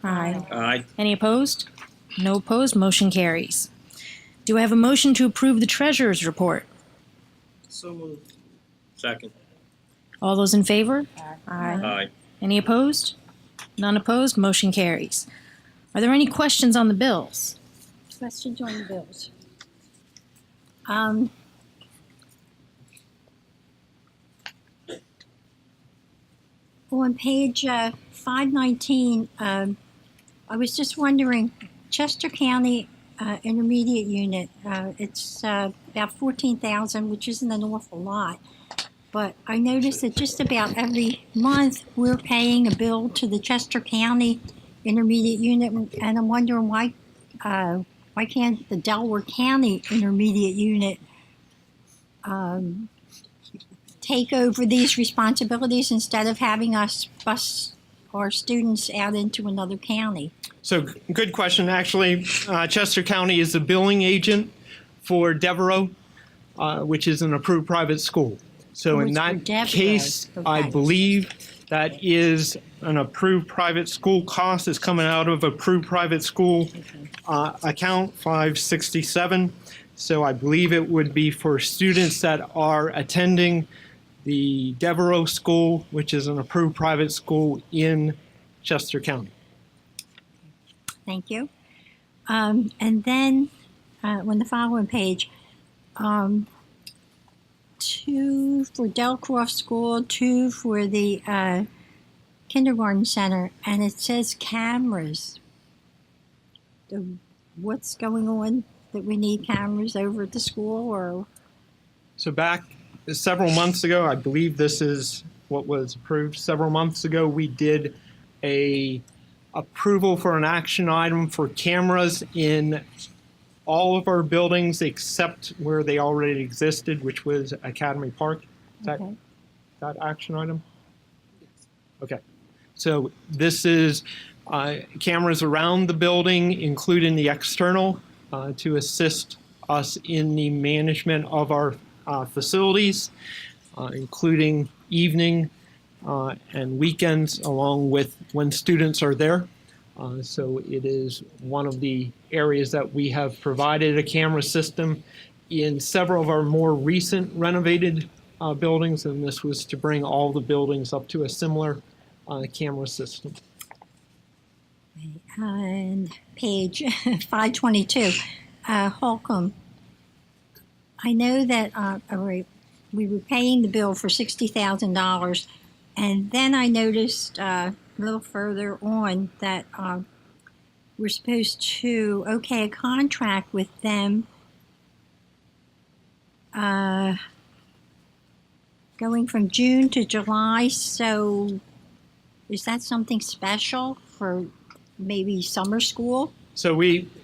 Aye. Aye. Any opposed? No opposed? Motion carries. Do I have a motion to approve the treasurer's report? So moved. Second. All those in favor? Aye. Any opposed? None opposed? Motion carries. Are there any questions on the bills? Questions on the bills? On page 519, I was just wondering, Chester County Intermediate Unit, it's about 14,000, which isn't an awful lot. But I noticed that just about every month we're paying a bill to the Chester County Intermediate Unit, and I'm wondering why can't the Delaware County Intermediate Unit take over these responsibilities instead of having us bus our students out into another county? So good question. Actually, Chester County is the billing agent for Devereaux, which is an approved private school. So in it's for that Devereaux. case, I Okay. believe that is an approved private school cost is coming out of approved private school account 567. So I believe it would be for students that are attending the Devereaux School, which is an approved private school in Chester County. Thank you. And then on the following page, 2 for Delcroft School, 2 for the kindergarten center, and it says cameras. What's going on that we need cameras over at the school, or? So back several months ago, I believe this is what was approved. Several months ago, we did a approval for an action item for cameras in all of our buildings except where they already existed, which was Academy Park. Is that, Okay. that action item? Okay. So this is cameras around the building, including the external, to assist us in the management of our facilities, including evening and weekends, along with when students are there. So it is one of the areas that we have provided a camera system in several of our more recent renovated buildings, and this was to bring all the buildings up to a similar camera system. And page 522, Holcomb. I know that we were paying the bill for $60,000, and then I noticed a little further on that we're supposed to okay a contract with them going from June to July. So is that something special for maybe summer school? So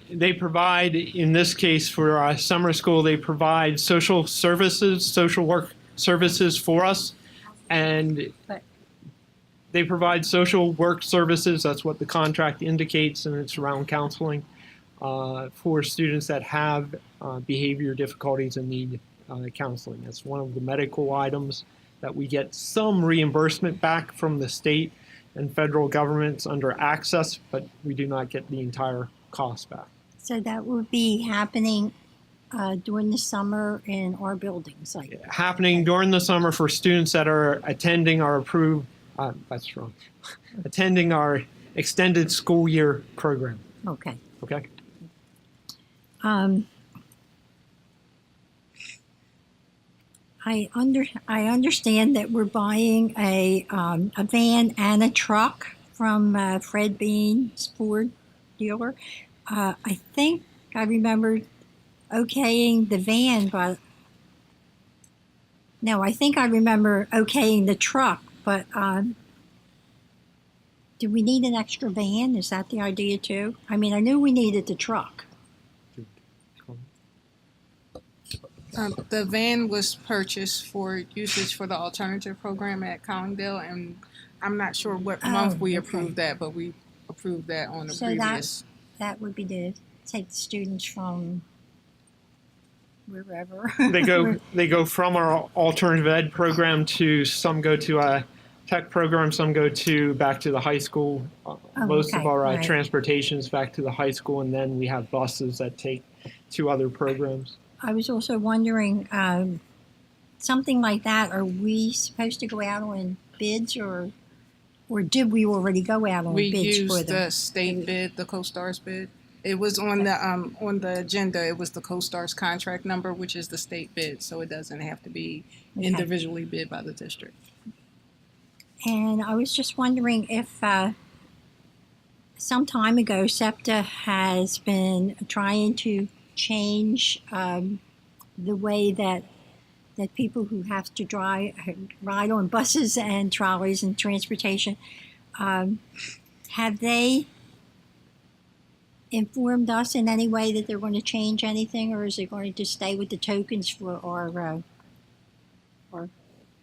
they provide, in this case for summer school, they provide social services, social work services for us, and they provide social work services. That's what the contract indicates, and it's around counseling for students that have behavior difficulties and need counseling. That's one of the medical items that we get some reimbursement back from the state and federal governments under access, but we do not get the entire cost back. So that would be happening during the summer in our buildings, like Happening during the summer for students that are attending our attending our extended school year program. Okay. Okay. I understand that we're buying a van and a truck from Fred Bean's Ford dealer. I think I remember okaying the van, but no, I think I remember okaying the truck. But do we need an extra van? Is that the idea too? I mean, I knew we needed the truck. The van was purchased for usage for the alternative program at Collingdale, and I'm not sure what month we approved that, but we approved that on the previous. That would be to take the students from wherever. They go from our alternative ed program to some go to a tech program, some go to back to the high school. Most of our transportation is back to the high school, and then we have buses that take to other programs. I was also wondering, something like that, are we supposed to go out on bids, or did we already go out on bids for them? We used the state bid, the CoStarz bid. It was on the agenda. It was the CoStarz contract number, which is the state bid, so it doesn't have to be individually bid by the district. And I was just wondering if some time ago SEPTA has been trying to change the way that people who have to ride on buses and trolleys and transportation, have they informed us in any way that they're going to change anything, or is it going to stay with the tokens for our, or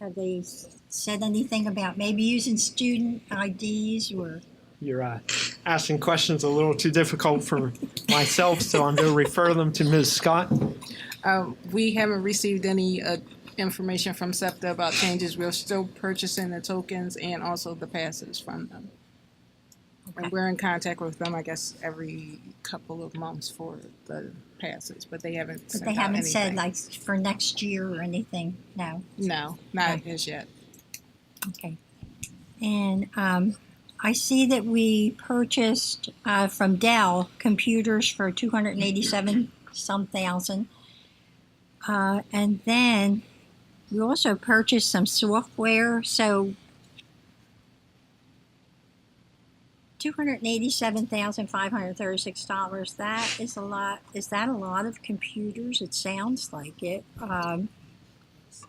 have they said anything about maybe using student IDs or? You're asking questions a little too difficult for myself, so I'm going to refer them to Ms. Scott. We haven't received any information from SEPTA about changes. We're still purchasing the tokens and also the passes from them. Okay. And we're in contact with them, I guess, every couple of months for the passes, but they haven't sent out anything. But they haven't said, like, for next year or anything? No? No, not as yet. Okay. And I see that we purchased from Dell computers for $287,000. And then we also purchased some software. So $287,536. That is a lot. Is that a lot of computers? It sounds like it.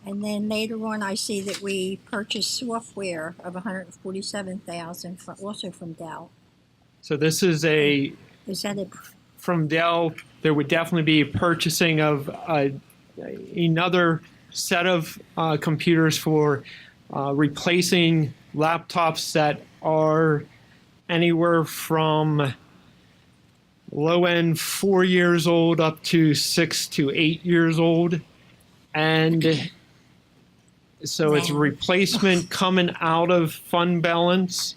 And then later on, I see that we purchased software of $147,000 also from Dell. So this is from Dell. There would definitely be purchasing of another set of computers for replacing laptops that are anywhere from low end 4 years old up to 6 to 8 years old. And So it's a replacement coming out of fund balance.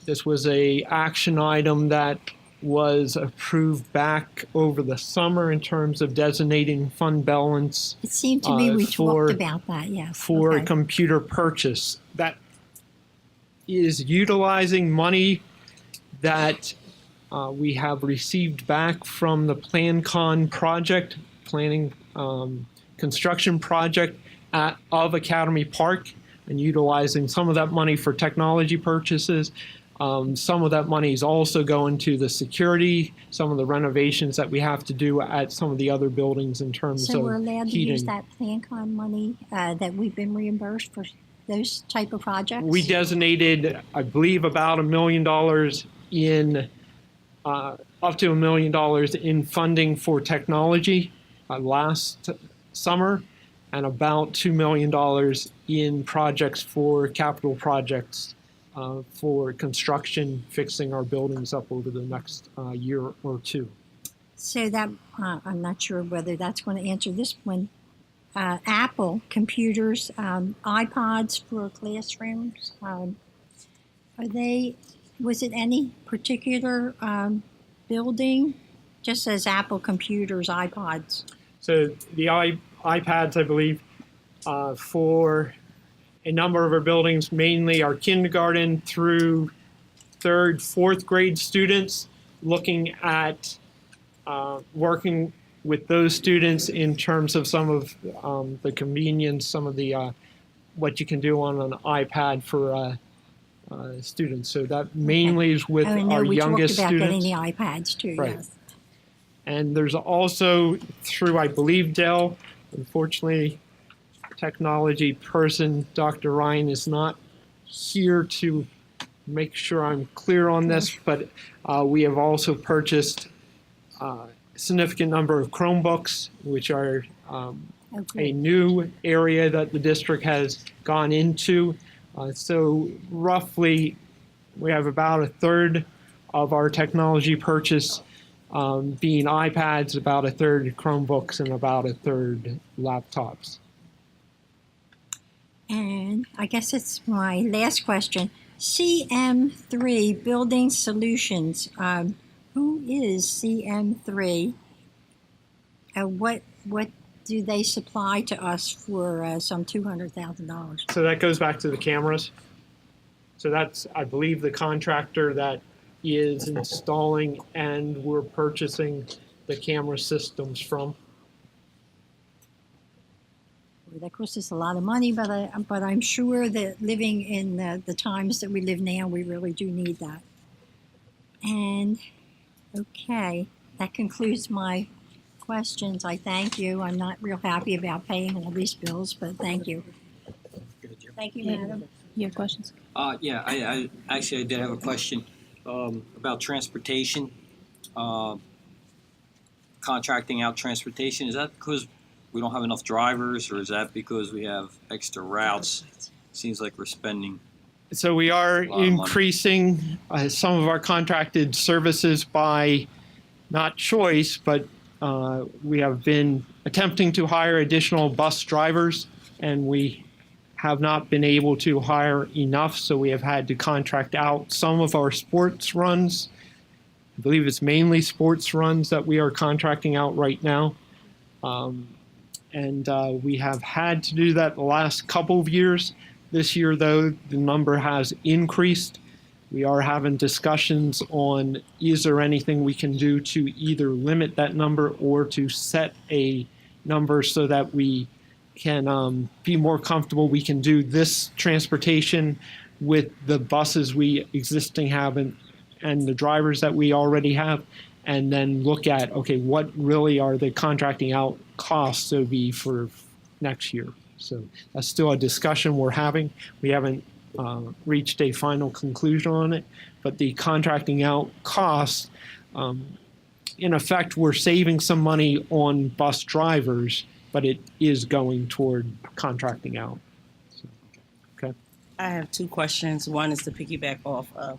This was a action item that was approved back over the summer in terms of designating fund balance It seemed to me we for- talked about that, yes. for Okay. a computer purchase. That is utilizing money that we have received back from the PlanCon project, planning construction project of Academy Park, and utilizing some of that money for technology purchases. Some of that money is also going to the security, some of the renovations that we have to do at some of the other buildings in terms So of we're allowed to heating. use that PlanCon money that we've been reimbursed for those type of projects? We designated, I believe, about $1 million in, up to $1 million in funding for technology last summer, and about $2 million in projects for capital projects for construction, fixing our buildings up over the next year or two. So that, I'm not sure whether that's going to answer this one. Apple computers, iPods for classrooms, was it any particular building? Just says Apple computers, iPods. So the iPads, I believe, for a number of our buildings, mainly our kindergarten through third, fourth grade students, looking at working with those students in terms of some of the convenience, some of the what you can do on an iPad for students. So that mainly is with I know our we youngest talked about students. getting the iPads too, Right. yes. And there's also through, I believe, Dell, unfortunately, technology person, Dr. Ryan, is not here to make sure I'm clear on this, but we have also purchased a significant number of Chromebooks, which are a new area that the district has gone into. So roughly, we have about a third of our technology purchase being iPads, about a third Chromebooks, and about a third laptops. And I guess it's my last question. CM3 Building Solutions. Who is CM3? What do they supply to us for some $200,000? So that goes back to the cameras. So that's, I believe, the contractor that is installing and we're purchasing the camera systems from. Well, that costs us a lot of money, but I'm sure that living in the times that we live now, we really do need that. And okay, that concludes my questions. I thank you. I'm not real happy about paying all these bills, but thank you. Thank you, madam. You have questions? Yeah, I actually did have a question about transportation, contracting out transportation. Is that because we don't have enough drivers, or is that because we have extra routes? Seems like we're spending. So we are increasing some of our contracted services by not choice, but we have been attempting to hire additional bus drivers, and we have not been able to hire enough, so we have had to contract out some of our sports runs. I believe it's mainly sports runs that we are contracting out right now. And we have had to do that the last couple of years. This year, though, the number has increased. We are having discussions on, is there anything we can do to either limit that number or to set a number so that we can be more comfortable. We can do this transportation with the buses we existing have and the drivers that we already have, and then look at, okay, what really are the contracting out costs to be for next year. So that's still a discussion we're having. We haven't reached a final conclusion on it, but the contracting out costs, in effect, we're saving some money on bus drivers, but it is going toward contracting out. So, okay. I have two questions. One is to piggyback off of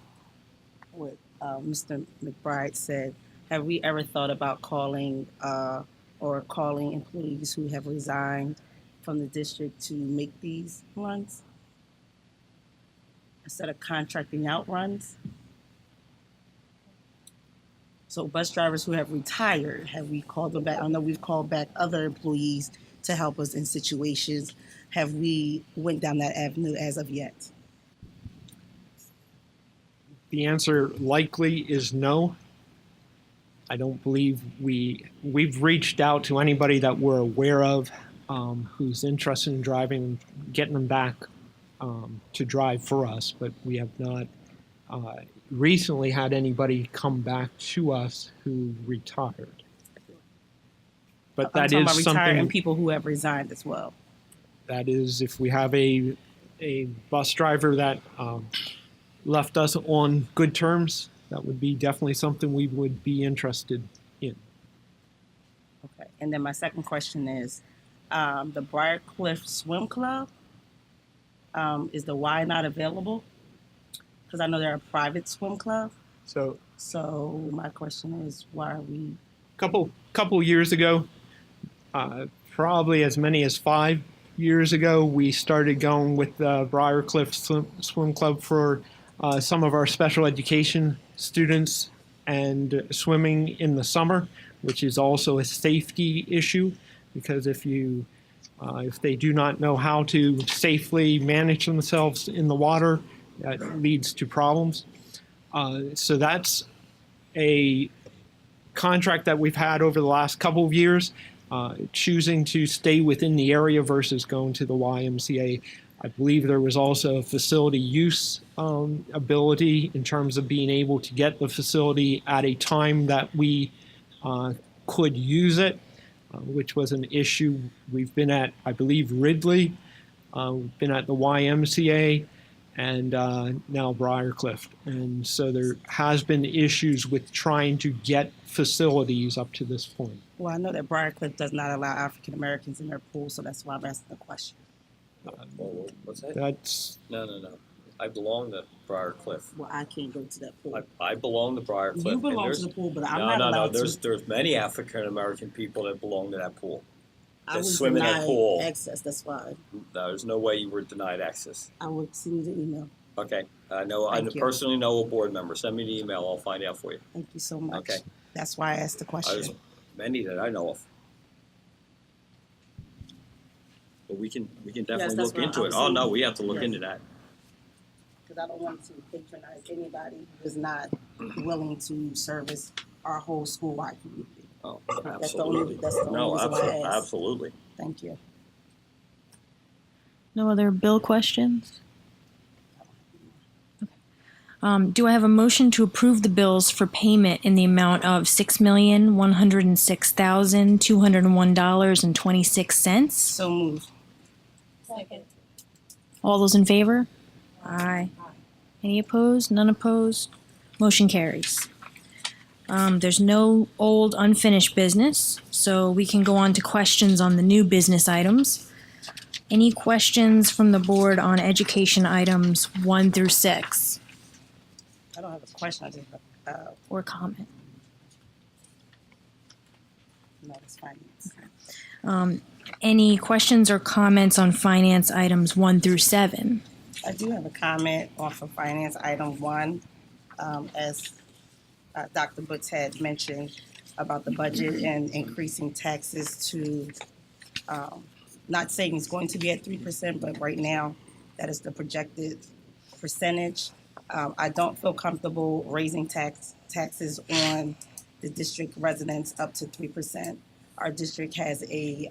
what Mr. McBride said. Have we ever thought about calling employees who have resigned from the district to make these runs instead of contracting out runs. So bus drivers who have retired, have we called them back? I know we've called back other employees to help us in situations. Have we went down that avenue as of yet? The answer likely is no. I don't believe we've reached out to anybody that we're aware of who's interested in driving, getting them back to drive for us, but we have not recently had anybody come back to us who retired. But I'm that talking about is retired something and people who have resigned as well. that is, if we have a bus driver that left us on good terms, that would be definitely something we would be interested in. Okay. And then my second question is, the Briarcliff Swim Club, is the Y not available? Because I know they're a private swim club. So My question is, why are we? Couple years ago, probably as many as 5 years ago, we started going with the Briarcliff Swim Club for some of our special education students and swimming in the summer, which is also a safety issue, because if they do not know how to safely manage themselves in the water, that leads to problems. So that's a contract that we've had over the last couple of years, choosing to stay within the area versus going to the YMCA. I believe there was also a facility use ability in terms of being able to get the facility at a time that we could use it, which was an issue. We've been at, I believe, Ridley, we've been at the YMCA, and now Briarcliff. And so there has been issues with trying to get facilities up to this point. Well, I know that Briarcliff does not allow African Americans in their pool, so that's why I'm asking the question. What's that? That's No. I belong to Briarcliff. Well, I can't go to that pool. I belong to Briarcliff. You and belong there's- to the pool, but I'm no, not no, allowed no. to. There's many African American people that belong to that pool. I That was swim in that denied pool. access. That's why There's no way you were denied access. I would send you the email. Okay, I know. I Thank you. personally know a board member. Send me the email. I'll find out for you. Thank you so much. Okay. That's why I asked the question. There's many that I know of. But we can definitely that's look what into I'm it. Oh no, saying. we have to look Yes. into that. Because I don't want to patronize anybody who is not willing to service our whole school-wide community. Oh, That's the only- absolutely. that's the only No, reason why I asked. absolutely. Thank you. No other bill questions? Do I have a motion to approve the bills for payment in the amount of $6,106,201.26? So moved. Second. All those in favor? Aye. Any opposed? None opposed? Motion carries. There's no old unfinished business, so we can go on to questions on the new business items. Any questions from the board on education items 1 through 6? I don't have a question. I just have Or comment? no, it's finance. Any questions or comments on finance items 1 through 7? I do have a comment off of finance item 1, as Dr. Butts had mentioned about the budget and increasing taxes to, not saying it's going to be at 3%, but right now that is the projected percentage. I don't feel comfortable raising taxes on the district residents up to 3%. Our district has a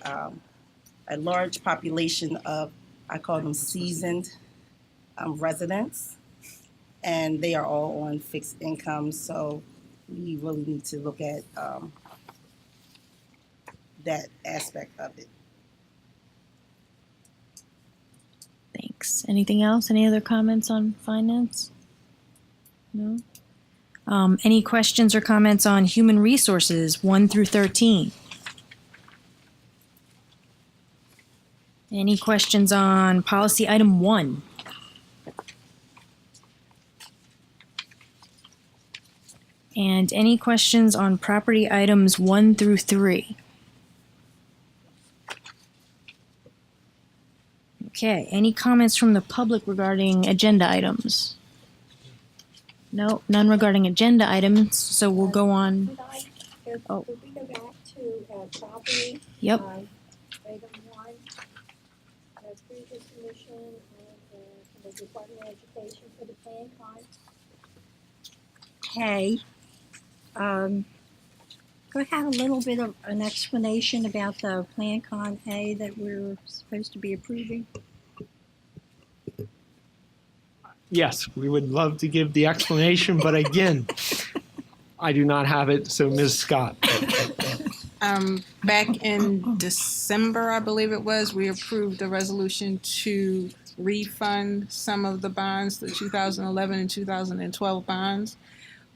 large population of, I call them seasoned residents, and they are all on fixed incomes, so we really need to look at that aspect of it. Thanks. Anything else? Any other comments on finance? No? Any questions or comments on human resources 1 through 13? Any questions on policy item 1? And any questions on property items 1 through 3? Okay, any comments from the public regarding agenda items? No, none regarding agenda items, so we'll go on. Oh. Could we go back to property? Yep. Item 1, previous submission of the Department of Education for the Plan Con. Okay. Could I have a little bit of an explanation about the Plan Con A that we're supposed to be approving? Yes, we would love to give the explanation, but again, I do not have it, so Ms. Scott. Back in December, I believe it was, we approved a resolution to refund some of the bonds, the 2011 and 2012 bonds.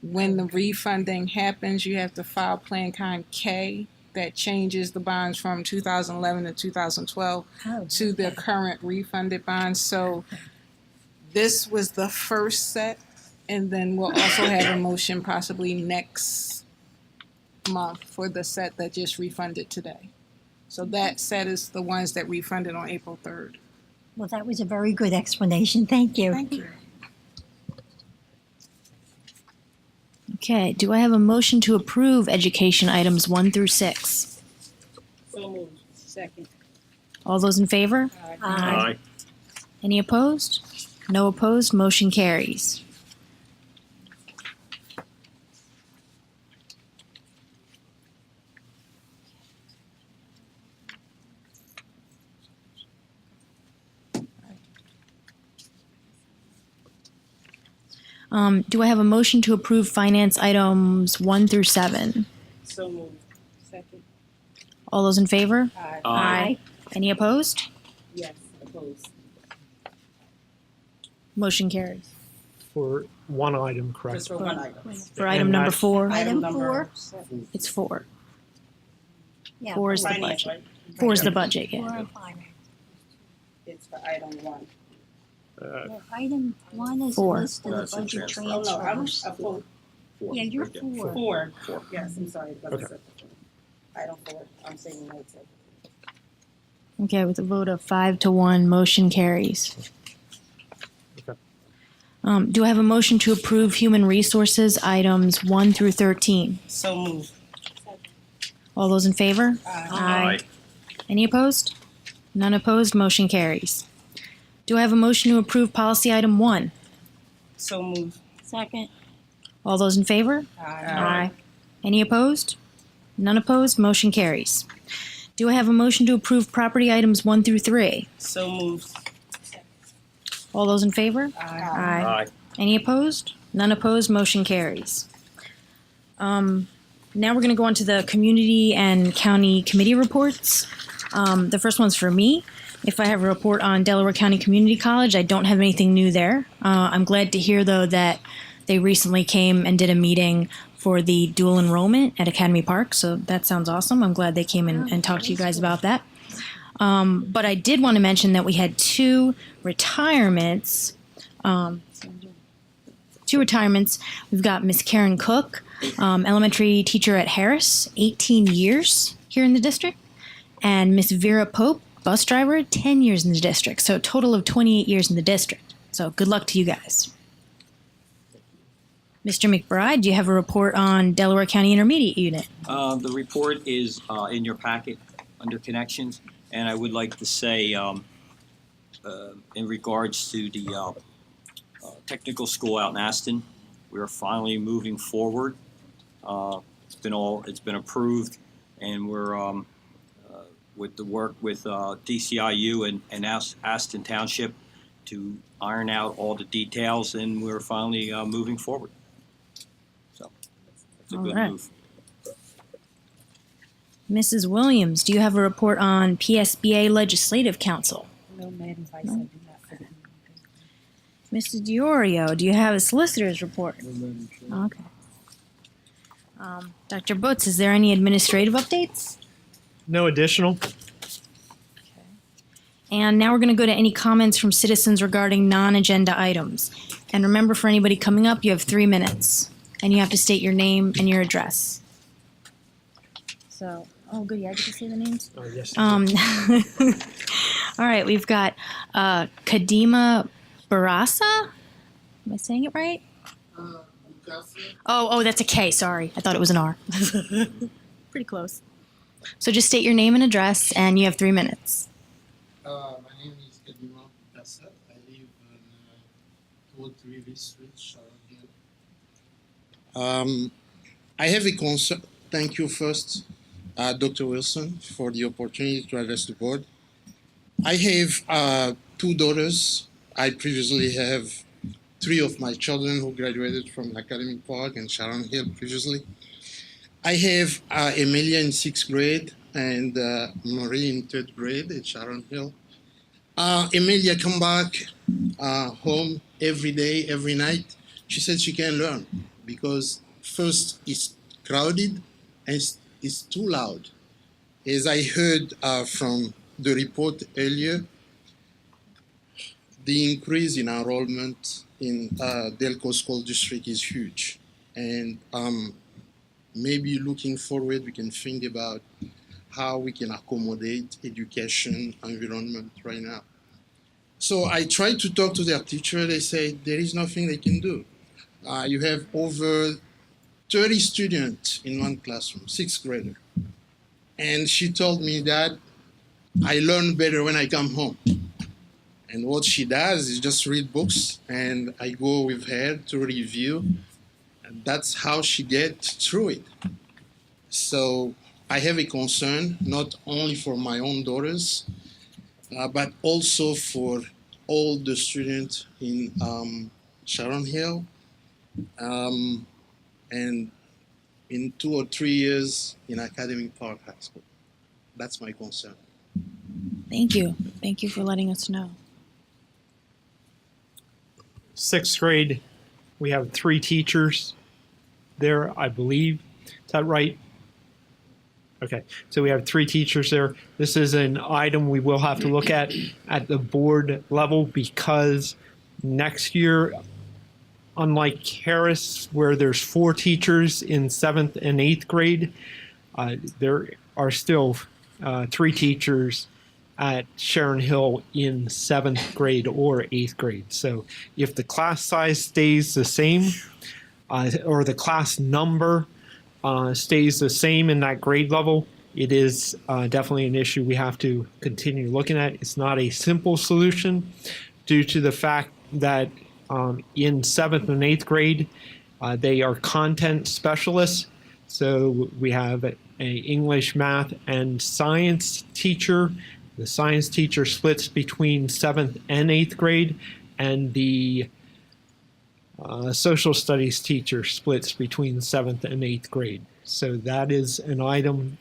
When the refunding happens, you have to file Plan Con K that changes the bonds from 2011 to 2012 to the current refunded bonds. So this was the first set, and then we'll also have a motion possibly next month for the set that just refunded today. So that set is the ones that refunded on April 3rd. Well, that was a very good explanation. Thank you. Thank you. Okay, do I have a motion to approve education items 1 through 6? So moved. Second. All those in favor? Aye. Any opposed? No opposed, motion carries. Do I have a motion to approve finance items 1 through 7? So moved. Second. All those in favor? Aye. Any opposed? Yes, opposed. Motion carries. For one item, Just correct? for one item. For item And number that's- 4, Item number 4? it's 4. Yeah. 4 is the Finance, budget. right? 4 is the budget, Four yeah. and finance. It's for item 1. Yeah, item 1 is a 4. list of the budget Oh, no, I'm transfers. a full. Yeah, you're 4. 4. Yes, I'm sorry. But Okay. Item 4, I'm saying no to. Okay, with a vote of 5 to 1, motion carries. Okay. Do I have a motion to approve human resources items 1 through 13? So moved. All those in favor? Aye. Any opposed? None opposed, motion carries. Do I have a motion to approve policy item 1? So moved. Second. All those in favor? Aye. Any opposed? None opposed, motion carries. Do I have a motion to approve property items 1 through 3? So moved. All those in favor? Aye. Any opposed? None opposed, motion carries. Now we're going to go on to the community and county committee reports. The first one's for me. If I have a report on Delaware County Community College, I don't have anything new there. I'm glad to hear, though, that they recently came and did a meeting for the dual enrollment at Academy Park, so that sounds awesome. I'm glad they came and talked to you guys about that. But I did want to mention that we had 2 retirements. We've got Miss Karen Cook, elementary teacher at Harris, 18 years here in the district, and Miss Vera Pope, bus driver, 10 years in the district. So a total of 28 years in the district. So good luck to you guys. Mr. McBride, do you have a report on Delaware County Intermediate Unit? The report is in your packet under connections, and I would like to say in regards to the technical school out in Aston, we are finally moving forward. It's been approved, and we're with the work with DCIU and Aston Township to iron out all the details, and we're finally moving forward. So it's a All good right. move. Mrs. Williams, do you have a report on PSBA Legislative Council? No, Madam Vice, I do not. Mrs. Diorio, do you have a solicitor's report? Okay. Dr. Butz, is there any administrative updates? No additional? And now we're going to go to any comments from citizens regarding non-agenda items. And remember, for anybody coming up, you have 3 minutes. And you have to state your name and your address. So Oh, good. Yeah, did you say the names? Yes. All right, we've got Kadima Barasa. Am I saying it right? Oh, that's a K. Sorry, I thought it was an R. Pretty close. So just state your name and address, and you have 3 minutes. My name is Kadima Barasa. I live on 203 Lee Street, Sharon Hill. I have a concern. Thank you first, Dr. Wilson, for the opportunity to address the board. I have 2 daughters. I previously have 3 of my children who graduated from Academic Park and Sharon Hill previously. I have Emilia in 6th grade and Marie in 3rd grade at Sharon Hill. Emilia come back home every day, every night. She said she can't learn because first it's crowded and it's too loud. As I heard from the report earlier, the increase in enrollment in Delco School District is huge. And maybe looking forward, we can think about how we can accommodate education environment right now. So I tried to talk to their teacher. They say there is nothing they can do. You have over 30 students in one classroom, 6th grader. And she told me that I learn better when I come home. And what she does is just read books, and I go with her to review. And that's how she gets through it. So I have a concern, not only for my own daughters, but also for all the students in Sharon Hill. And in 2 or 3 years in Academic Park High School. That's my concern. Thank you. Thank you for letting us know. 6th grade, we have 3 teachers there, I believe. Is that right? Okay, so we have 3 teachers there. This is an item we will have to look at the board level because next year, unlike Harris, where there's 4 teachers in 7th and 8th grade, there are still 3 teachers at Sharon Hill in 7th grade or 8th grade. So if the class size stays the same, or the class number stays the same in that grade level, it is definitely an issue we have to continue looking at. It's not a simple solution due to the fact that in 7th and 8th grade, they are content specialists. So we have an English, math, and science teacher. The science teacher splits between 7th and 8th grade, and the social studies teacher splits between 7th and 8th grade. So that is an item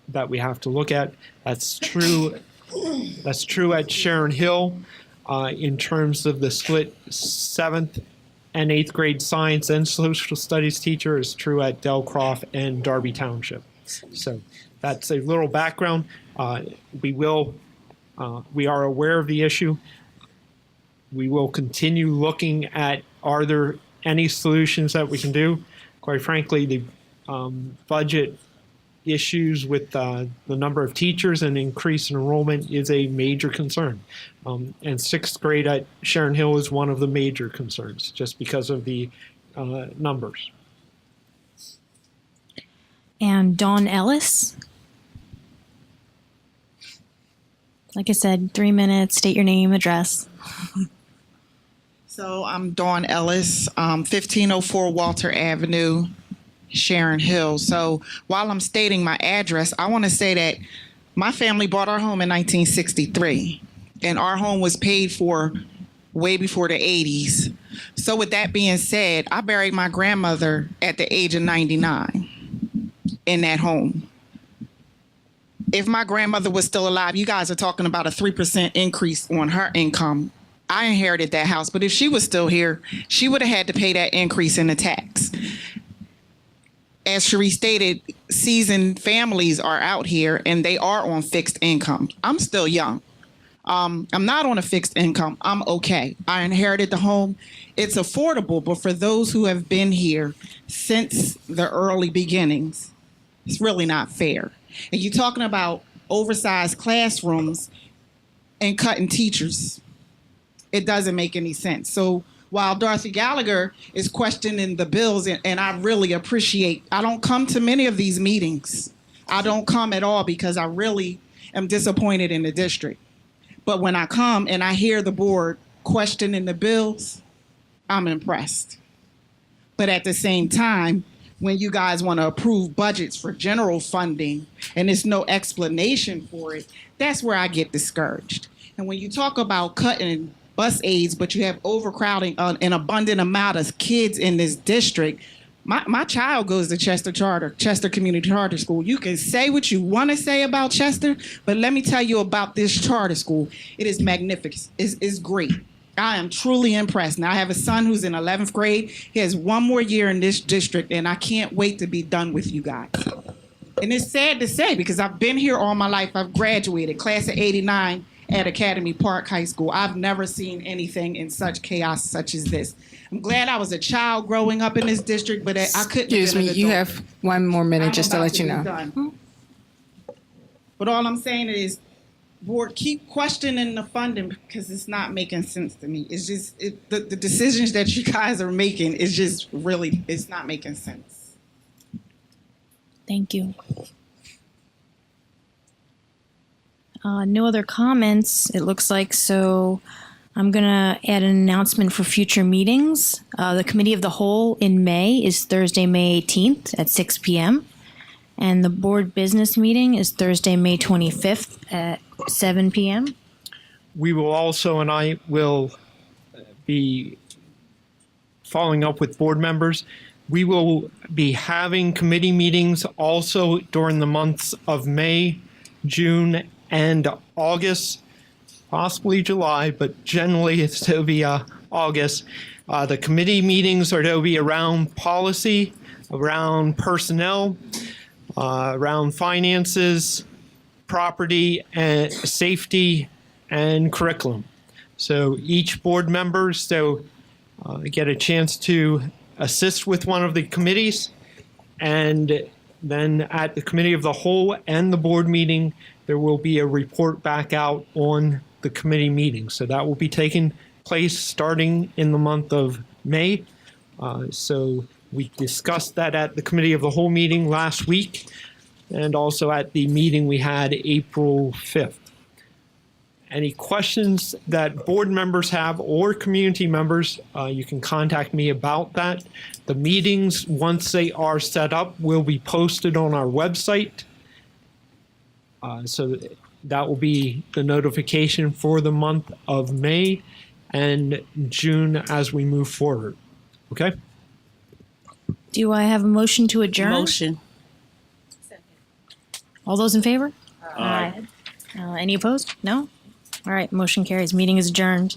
that we have to look at. That's true. That's true at Sharon Hill in terms of the split 7th and 8th grade science and social studies teacher is true at Delcroft and Darby Township. So that's a little background. We are aware of the issue. We will continue looking at, are there any solutions that we can do? Quite frankly, the budget issues with the number of teachers and increase in enrollment is a major concern. And 6th grade at Sharon Hill is one of the major concerns just because of the numbers. And Dawn Ellis. Like I said, 3 minutes, state your name, address. So I'm Dawn Ellis, 1504 Walter Avenue, Sharon Hill. So while I'm stating my address, I want to say that my family bought our home in 1963, and our home was paid for way before the 80s. So with that being said, I buried my grandmother at the age of 99 in that home. If my grandmother was still alive, you guys are talking about a 3% increase on her income. I inherited that house, but if she was still here, she would have had to pay that increase in the tax. As Cherie stated, seasoned families are out here and they are on fixed income. I'm still young. I'm not on a fixed income. I'm okay. I inherited the home. It's affordable, but for those who have been here since the early beginnings, it's really not fair. And you're talking about oversized classrooms and cutting teachers. It doesn't make any sense. So while Dorothy Gallagher is questioning the bills, and I really appreciate, I don't come to many of these meetings. I don't come at all because I really am disappointed in the district. But when I come and I hear the board questioning the bills, I'm impressed. But at the same time, when you guys want to approve budgets for general funding and there's no explanation for it, that's where I get discouraged. And when you talk about cutting bus aids, but you have overcrowding an abundant amount of kids in this district, my child goes to Chester Community Charter School. You can say what you want to say about Chester, but let me tell you about this charter school. It is magnificent. It's great. I am truly impressed. Now, I have a son who's in 11th grade. He has one more year in this district, and I can't wait to be done with you guys. And it's sad to say because I've been here all my life. I've graduated, class of '89 at Academy Park High School. I've never seen anything in such chaos such as this. I'm glad I was a child growing up in this district, but I couldn't. Excuse me, you adult. have 1 more minute I'm just to about let you be know. done. But all I'm saying is, board, keep questioning the funding because it's not making sense to me. It's just the decisions that you guys are making is just really, it's not making sense. Thank you. No other comments, it looks like, so I'm going to add an announcement for future meetings. The Committee of the Whole in May is Thursday, May 18th at 6 p.m. And the board business meeting is Thursday, May 25th at 7 p.m. We will also, and I will be following up with board members. We will be having committee meetings also during the months of May, June, and August, possibly July, but generally it's to be August. The committee meetings are to be around policy, around personnel, around finances, property, and safety, and curriculum. So each board member get a chance to assist with one of the committees, and then at the Committee of the Whole and the board meeting, there will be a report back out on the committee meeting. So that will be taking place starting in the month of May. So we discussed that at the Committee of the Whole meeting last week, and also at the meeting we had April 5th. Any questions that board members have or community members, you can contact me about that. The meetings, once they are set up, will be posted on our website. So that will be the notification for the month of May and June as we move forward. Okay? Do I have a motion to adjourn? Motion. All those in favor? Aye. Any opposed? No? All right, motion carries. Meeting is adjourned.